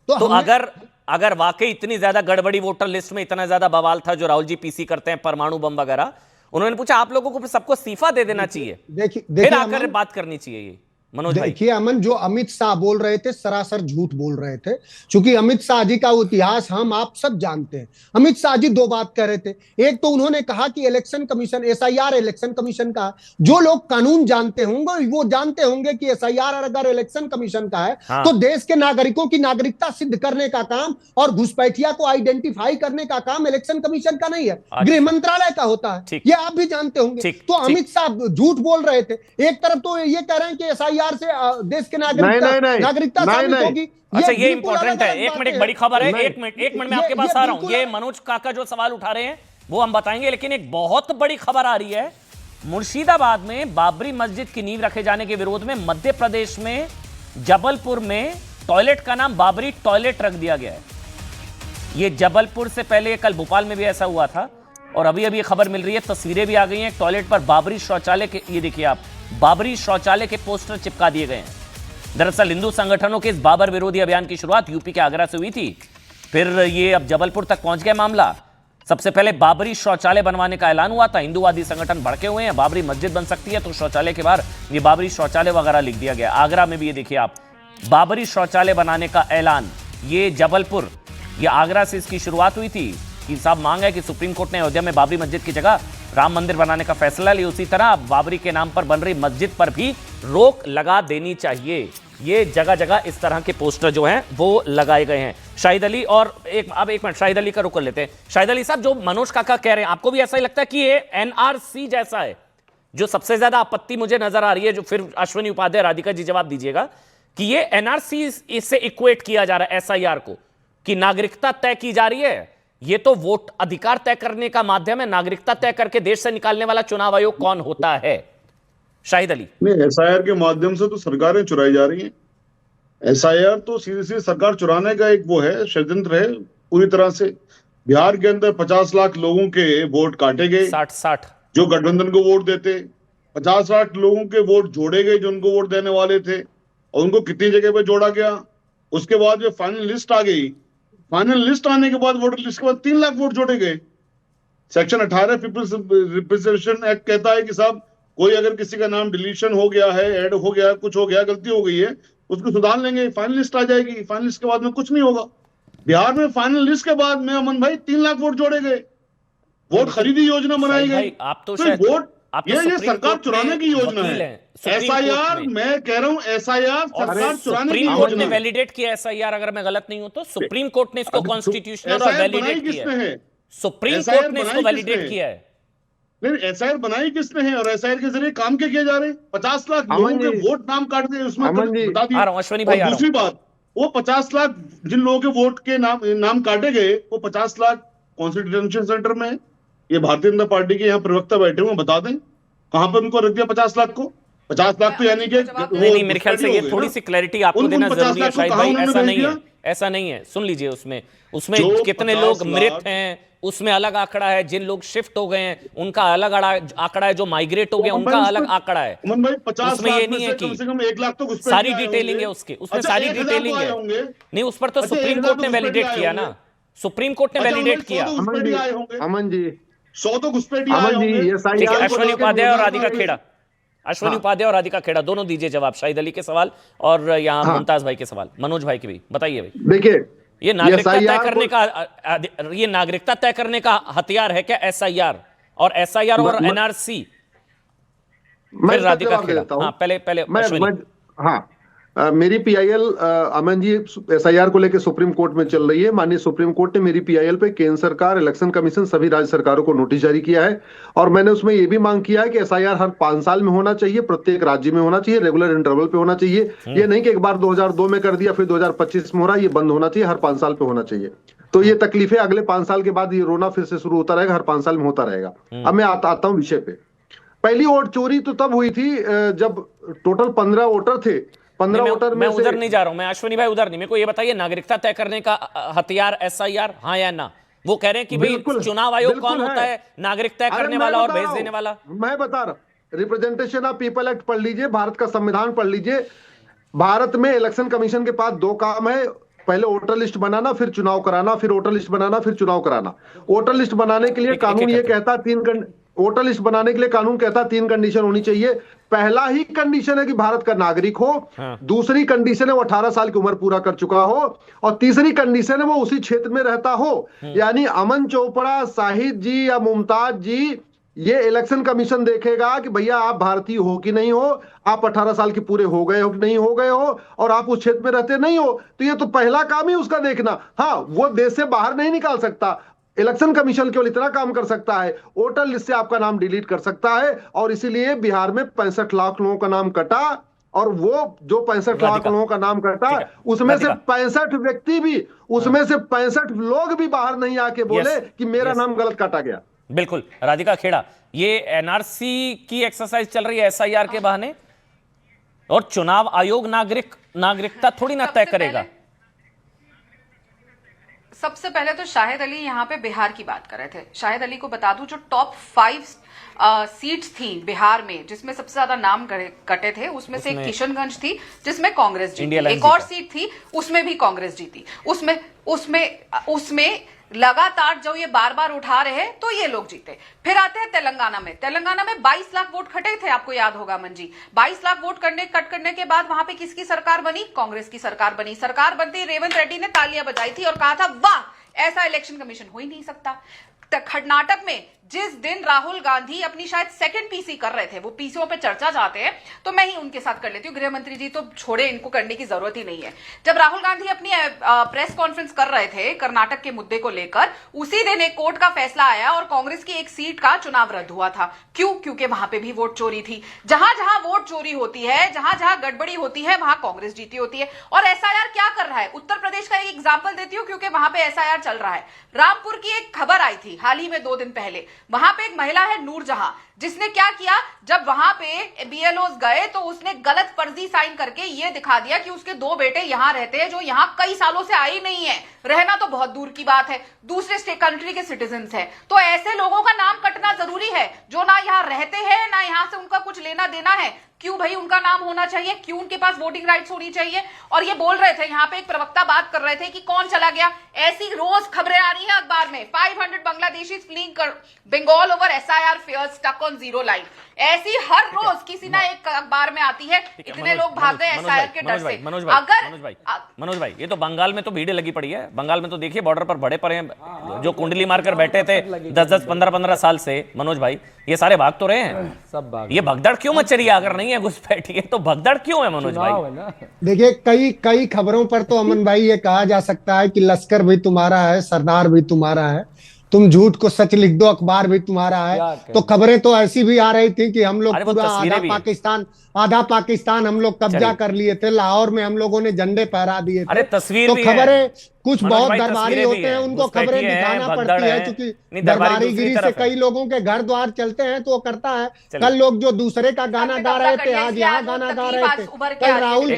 Speaker 1: तो अगर वाकई इतनी ज्यादा गड़बड़ी वोटर लिस्ट में, इतना ज्यादा बवाल था जो राहुल जी पीसी करते हैं, परमाणु बम वगैरह, उन्होंने पूछा आप लोगों को सबको इस्तीफा दे देना चाहिए, फिर आकर बात करनी चाहिए ये। मनोज भाई
Speaker 6: देखिए अमन, जो अमित शाह बोल रहे थे सरासर झूठ बोल रहे थे, क्योंकि अमित शाह जी का इतिहास हम आप सब जानते हैं। अमित शाह जी दो बात कह रहे थे। एक तो उन्होंने कहा कि election commission, SIR election commission का, जो लोग कानून जानते होंगे वो जानते होंगे कि एसआईआर अगर इलेक्शन कमीशन का है तो देश के नागरिकों की नागरिकता सिद्ध करने का काम और घुसपैठिया को आइडेंटिफाई करने का काम इलेक्शन कमीशन का नहीं है, गृह मंत्रालय का होता है, ये आप भी जानते होंगे। तो अमित शाह झूठ बोल रहे थे। एक तरफ तो ये कह रहे हैं कि एसआईआर से देश के नागरिकता साबित होगी।
Speaker 1: अच्छा, ये इंपॉर्टेंट है। एक मिनट, एक बड़ी खबर है, एक मिनट में आपके पास आ रहा हूं। ये मनोज काका जो सवाल उठा रहे हैं वो हम बताएंगे, लेकिन एक बहुत बड़ी खबर आ रही है। मुर्शिदाबाद में बाबरी मस्जिद की नींव रखे जाने के विरोध में मध्य प्रदेश में जबलपुर में टॉयलेट का नाम बाबरी टॉयलेट रख दिया गया है। ये जबलपुर से पहले कल भोपाल में भी ऐसा हुआ था, और अभी अभी खबर मिल रही है, तस्वीरें भी आ गई हैं। टॉयलेट पर बाबरी शौचालय के, ये देखिए आप, बाबरी शौचालय के पोस्टर चिपका दिए गए हैं। दरअसल हिंदू संगठनों के इस बाबर विरोधी अभियान की शुरुआत यूपी के आगरा से हुई थी, फिर ये अब जबलपुर तक पहुंच गया मामला। सबसे पहले बाबरी शौचालय बनवाने का ऐलान हुआ था, हिंदूवादी संगठन भड़के हुए हैं, बाबरी मस्जिद बन सकती है तो शौचालय के बाहर ये बाबरी शौचालय वगैरह लिख दिया गया। आगरा में भी ये देखिए आप, बाबरी शौचालय बनाने का ऐलान। ये जबलपुर, ये आगरा से इसकी शुरुआत हुई थी कि साहब मांग है कि सुप्रीम कोर्ट ने अयोध्या में बाबरी मस्जिद की जगह राम मंदिर बनाने का फैसला लिया, उसी तरह बाबरी के नाम पर बन रही मस्जिद पर भी रोक लगा देनी चाहिए। ये जगह जगह इस तरह के पोस्टर जो हैं वो लगाए गए हैं। शाहिद अली, और एक मिनट शाहिद अली का रुक कर लेते हैं। शाहिद अली साहब, जो मनोज काका कह रहे हैं, आपको भी ऐसा ही लगता है कि ये एनआरसी जैसा है? जो सबसे ज्यादा आपत्ति मुझे नजर आ रही है, जो फिर अश्विनी उपाध्याय, राधिका जी जवाब दीजिएगा, कि ये एनआरसी इससे इक्वेट किया जा रहा है एसआईआर को, कि नागरिकता तय की जा रही है। ये तो वोट अधिकार तय करने का माध्यम है, नागरिकता तय करके देश से निकालने वाला चुनाव आयोग कौन होता है? शाहिद अली।
Speaker 4: नहीं, एसआईआर के माध्यम से तो सरकारें चुराई जा रही हैं। एसआईआर तो सीधे सीधे सरकार चुराने का एक वो है, षड्यंत्र है पूरी तरह से। बिहार के अंदर 50 लाख लोगों के वोट काटे गए,
Speaker 1: 60
Speaker 4: जो गठबंधन को वोट देते, 50-60 लोगों के वोट जोड़े गए जो उनको वोट देने वाले थे, और उनको कितनी जगह पे जोड़ा गया। उसके बाद जो फाइनल लिस्ट आ गई, फाइनल लिस्ट आने के बाद वोटर लिस्ट के बाद 3 लाख वोट जोड़े गए। सेक्शन 18 पीपल्स रिप्रेजेंटेशन एक्ट कहता है कि साहब कोई अगर किसी का नाम डिलीशन हो गया है, ऐड हो गया, कुछ हो गया, गलती हो गई है, उसको सुधार लेंगे, फाइनल लिस्ट आ जाएगी। फाइनल लिस्ट के बाद में कुछ नहीं होगा। बिहार में फाइनल लिस्ट के बाद में अमन भाई 3 लाख वोट जोड़े गए, वोट खरीदी योजना बनाई गई।
Speaker 1: आप तो आप तो
Speaker 4: ये
Speaker 1: सुप्रीम
Speaker 4: सरकार
Speaker 1: कोर्ट
Speaker 4: चुराने
Speaker 1: में
Speaker 4: की योजना
Speaker 1: वकील
Speaker 4: है।
Speaker 1: हैं, सुप्रीम
Speaker 4: एसआईआर,
Speaker 1: कोर्ट में।
Speaker 4: मैं कह रहा हूं एसआईआर सरकार चुराने की
Speaker 1: सुप्रीम कोर्ट ने
Speaker 4: योजना है।
Speaker 1: वैलिडेट किया एसआईआर, अगर मैं गलत नहीं हूं तो सुप्रीम कोर्ट ने इसको कॉन्स्टिट्यूशनल और
Speaker 4: एसआईआर
Speaker 1: वैलिडेट
Speaker 4: बनाई
Speaker 1: किया
Speaker 4: किसने
Speaker 1: है।
Speaker 4: है?
Speaker 1: सुप्रीम
Speaker 4: SIR
Speaker 1: कोर्ट ने इसको
Speaker 4: बनाई
Speaker 1: वैलिडेट
Speaker 4: किसने?
Speaker 1: किया है।
Speaker 4: नहीं, एसआईआर बनाई किसने है और एसआईआर के जरिए काम क्या किए जा रहे हैं? 50 लाख लोगों
Speaker 5: अमन
Speaker 4: के
Speaker 5: जी,
Speaker 4: वोट नाम काट दिए, उसमें
Speaker 5: अमन जी,
Speaker 4: बता दिए।
Speaker 1: आ रहा हूं अश्वनी भाई,
Speaker 4: और
Speaker 1: आ रहा
Speaker 4: दूसरी
Speaker 1: हूं।
Speaker 4: बात, वो 50 लाख जिन लोगों के वोट के नाम काटे गए, वो 50 लाख कौन से डिटेंशन सेंटर में है? ये भारतीय जनता पार्टी के यहाँ प्रवक्ता बैठे हुए, बता दें कहां पर उनको रख दिया 50 लाख को? 50 लाख तो यानी कि
Speaker 1: नहीं, मेरे ख्याल से ये थोड़ी सी क्लैरिटी आपको देना जरूरी है शाहिद भाई। ऐसा नहीं है, ऐसा नहीं है। सुन लीजिए, उसमें कितने लोग मृत हैं, उसमें अलग आंकड़ा है। जिन लोग शिफ्ट हो गए हैं उनका अलग आंकड़ा है, जो माइग्रेट हो गए उनका अलग आंकड़ा है।
Speaker 4: अमन भाई, 50
Speaker 1: उसमें ये
Speaker 4: लाख
Speaker 1: नहीं
Speaker 4: में
Speaker 1: है
Speaker 4: से
Speaker 1: कि
Speaker 4: कम से कम 1 लाख तो घुसपैठिए
Speaker 1: सारी
Speaker 4: आए
Speaker 1: डिटेलिंग है
Speaker 4: होंगे।
Speaker 1: उसकी, उसमें
Speaker 4: अच्छा,
Speaker 1: सारी
Speaker 4: 1,000
Speaker 1: डिटेलिंग
Speaker 4: तो आए
Speaker 1: है।
Speaker 4: होंगे।
Speaker 1: नहीं, उस पर तो
Speaker 4: अच्छा,
Speaker 1: सुप्रीम
Speaker 4: 1,000
Speaker 1: कोर्ट ने
Speaker 4: तो घुसपैठिए
Speaker 1: वैलिडेट
Speaker 4: आए
Speaker 1: किया ना।
Speaker 4: होंगे।
Speaker 1: सुप्रीम कोर्ट ने
Speaker 4: अच्छा,
Speaker 1: वैलिडेट
Speaker 4: उनमें
Speaker 1: किया।
Speaker 4: 100 तो घुसपैठिए आए होंगे।
Speaker 5: अमन जी,
Speaker 4: 100 तो घुसपैठिए आए
Speaker 5: अमन जी,
Speaker 4: होंगे।
Speaker 5: ये
Speaker 1: ठीक है, अश्वनी उपाध्याय और राधिका खेड़ा, अश्वनी
Speaker 5: हाँ।
Speaker 1: उपाध्याय और राधिका खेड़ा दोनों दीजिए जवाब, शाहिद अली के सवाल और यहाँ
Speaker 5: हाँ।
Speaker 1: मुमताज भाई के सवाल। मनोज भाई के भी बताइए भाई।
Speaker 5: देखिए,
Speaker 1: ये नागरिकता तय
Speaker 5: SIR
Speaker 1: करने का ये नागरिकता तय करने का हथियार है क्या एसआईआर? और एसआईआर और एनआरसी?
Speaker 5: मैं
Speaker 1: फिर राधिका
Speaker 5: जवाब दे
Speaker 1: खेड़ा।
Speaker 5: देता हूं।
Speaker 1: हाँ, पहले अश्विनी।
Speaker 5: हाँ, मेरी पीआईएल अमन जी एसआईआर को लेकर सुप्रीम कोर्ट में चल रही है। माननीय सुप्रीम कोर्ट ने मेरी पीआईएल पे केंद्र सरकार, इलेक्शन कमीशन, सभी राज्य सरकारों को नोटिस जारी किया है और मैंने उसमें यह भी मांग किया है कि एसआईआर हर 5 साल में होना चाहिए, प्रत्येक राज्य में होना चाहिए, रेगुलर इंटरवल पे होना चाहिए। ये नहीं कि एक बार 2002 में कर दिया फिर 2025 में हो रहा है, ये बंद होना चाहिए, हर 5 साल पे होना चाहिए। तो ये तकलीफें अगले 5 साल के बाद ये रोना फिर से शुरू होता रहेगा, हर 5 साल में होता रहेगा। अब मैं आता हूं विषय पे। पहली वोट चोरी तो तब हुई थी जब टोटल 15 वोटर थे। 15 वोटर
Speaker 1: मैं
Speaker 5: में
Speaker 1: उधर
Speaker 5: से
Speaker 1: नहीं जा रहा हूं, मैं अश्विनी भाई उधर नहीं। मेरे को ये बताइए, नागरिकता तय करने का हथियार एसआईआर, हाँ या ना? वो कह रहे हैं कि भाई चुनाव आयोग कौन होता है? नागरिक तय करने वाला और भेज देने वाला।
Speaker 5: मैं बता रहा हूं, रिप्रेजेंटेशन ऑफ पीपल एक्ट पढ़ लीजिए, भारत का संविधान पढ़ लीजिए। भारत में इलेक्शन कमीशन के पास 2 काम है, पहले वोटर लिस्ट बनाना, फिर चुनाव कराना, फिर वोटर लिस्ट बनाना, फिर चुनाव कराना। वोटर लिस्ट बनाने के लिए कानून ये कहता वोटर लिस्ट बनाने के लिए कानून कहता 3 कंडीशन होनी चाहिए। पहला ही कंडीशन है कि भारत का नागरिक हो, दूसरी कंडीशन है वो 18 साल की उम्र पूरा कर चुका हो, और तीसरी कंडीशन है वो उसी क्षेत्र में रहता हो। यानी अमन चोपड़ा, शाहिद जी या मुमताज जी, ये इलेक्शन कमीशन देखेगा कि भैया आप भारतीय हो कि नहीं हो, आप 18 साल के पूरे हो गए हो कि नहीं हो गए हो, और आप उस क्षेत्र में रहते नहीं हो। तो ये तो पहला काम ही उसका देखना। हाँ, वो देश से बाहर नहीं निकाल सकता, इलेक्शन कमीशन केवल इतना काम कर सकता है, वोटर लिस्ट से आपका नाम डिलीट कर सकता है। और इसीलिए बिहार में 65 लाख लोगों का नाम कटा, और वो जो 65 लाख लोगों का नाम कटा उसमें से 65 व्यक्ति भी, उसमें से 65 लोग भी बाहर नहीं आके बोले कि मेरा नाम गलत काटा गया।
Speaker 1: बिल्कुल। राधिका खेड़ा, ये एनआरसी की एक्सरसाइज चल रही है एसआईआर के बहाने, और चुनाव आयोग नागरिकता थोड़ी ना तय करेगा।
Speaker 7: सबसे पहले तो शाहिद अली यहाँ पे बिहार की बात कर रहे थे। शाहिद अली को बता दूं, जो टॉप 5 सीट्स थी बिहार में जिसमें सबसे ज्यादा नाम कटे थे, उसमें से एक किशनगंज थी जिसमें कांग्रेस जीती, एक और सीट थी उसमें भी कांग्रेस जीती। उसमें लगातार जो ये बार बार उठा रहे हैं तो ये लोग जीते। फिर आते हैं तेलंगाना में। तेलंगाना में 22 लाख वोट कटे थे, आपको याद होगा मन जी। 22 लाख वोट कट करने के बाद वहां पे किसकी सरकार बनी? कांग्रेस की सरकार बनी। सरकार बनती रेवंत रेड्डी ने तालियां बजाई थी और कहा था वाह, ऐसा इलेक्शन कमीशन हो ही नहीं सकता। कर्नाटक में जिस दिन राहुल गांधी अपनी शायद सेकंड पीसी कर रहे थे, वो पीसीओ पे चर्चा चाहते हैं तो मैं ही उनके साथ कर लेती हूँ, गृह मंत्री जी तो छोड़े, इनको करने की जरूरत ही नहीं है। जब राहुल गांधी अपनी प्रेस कॉन्फ्रेंस कर रहे थे कर्नाटक के मुद्दे को लेकर, उसी दिन एक कोर्ट का फैसला आया और कांग्रेस की एक सीट का चुनाव रद्द हुआ था। क्यों? क्योंकि वहां पे भी वोट चोरी थी। जहां जहां वोट चोरी होती है, जहां जहां गड़बड़ी होती है, वहां कांग्रेस जीती होती है। और एसआईआर क्या कर रहा है? उत्तर प्रदेश का एक एग्जाम्पल देती हूँ क्योंकि वहां पे एसआईआर चल रहा है। रामपुर की एक खबर आई थी हाल ही में 2 दिन पहले। वहां पे एक महिला है नूरजहां, जिसने क्या किया, जब वहां पे बीएलओ गए तो उसने गलत फर्जी साइन करके ये दिखा दिया कि उसके 2 बेटे यहां रहते हैं जो यहां कई सालों से आए नहीं है, रहना तो बहुत दूर की बात है, दूसरे कंट्री के सिटीजन है। तो ऐसे लोगों का नाम कटना जरूरी है जो ना यहां रहते हैं ना यहां से उनका कुछ लेना देना है। क्यों भाई उनका नाम होना चाहिए? क्यों उनके पास वोटिंग राइट्स होनी चाहिए? और ये बोल रहे थे, यहाँ पे एक प्रवक्ता बात कर रहे थे कि कौन चला गया। ऐसी रोज खबरें आ रही हैं अखबार में में 500 Bangladeshi fleeing Bengal over SIR fears stuck on zero line। ऐसी हर रोज किसी ना एक अखबार में आती है, इतने लोग भाग गए SIR के डर से।
Speaker 1: मनोज भाई, ये तो बंगाल में तो भीड़ लगी पड़ी है। बंगाल में तो देखिए बॉर्डर पर बड़े पड़े हैं, जो कुंडली मारकर बैठे थे 10-10, 15-15 साल से। मनोज भाई, ये सारे भाग तो रहे हैं,
Speaker 8: सब भाग।
Speaker 1: ये भगदड़ क्यों मच रही है? अगर नहीं है घुसपैठ, ये तो भगदड़ क्यों है मनोज भाई?
Speaker 6: देखिए, कई खबरों पर तो अमन भाई ये कहा जा सकता है कि लश्कर भी तुम्हारा है, सरदार भी तुम्हारा है, तुम झूठ को सच लिख दो, अखबार भी तुम्हारा है। तो खबरें तो ऐसी भी आ रही थी कि हम लोग पूरा आधा पाकिस्तान हम लोग कब्जा कर लिए थे, लाहौर में हम लोगों ने झंडे फहरा दिए थे।
Speaker 1: अरे तस्वीर
Speaker 6: तो
Speaker 1: भी
Speaker 6: खबरें कुछ
Speaker 1: मनोज
Speaker 6: बहुत
Speaker 1: भाई,
Speaker 6: दरबारी
Speaker 1: तस्वीरें
Speaker 6: होते
Speaker 1: भी
Speaker 6: हैं,
Speaker 1: हैं,
Speaker 6: उनको
Speaker 1: घुसपैठी
Speaker 6: खबरें
Speaker 1: है,
Speaker 6: दिखाना
Speaker 1: भगदड़
Speaker 6: पड़ती है,
Speaker 1: है।
Speaker 6: क्योंकि
Speaker 1: नहीं, दरबारी दूसरी
Speaker 6: दरबारीगिरी से
Speaker 1: तरफ है।
Speaker 6: कई लोगों के घर द्वार चलते हैं तो वो करता है।
Speaker 1: चलिए।
Speaker 6: कल लोग जो दूसरे का गाना गा रहे थे, आज यहाँ गाना गा रहे थे। कल राहुल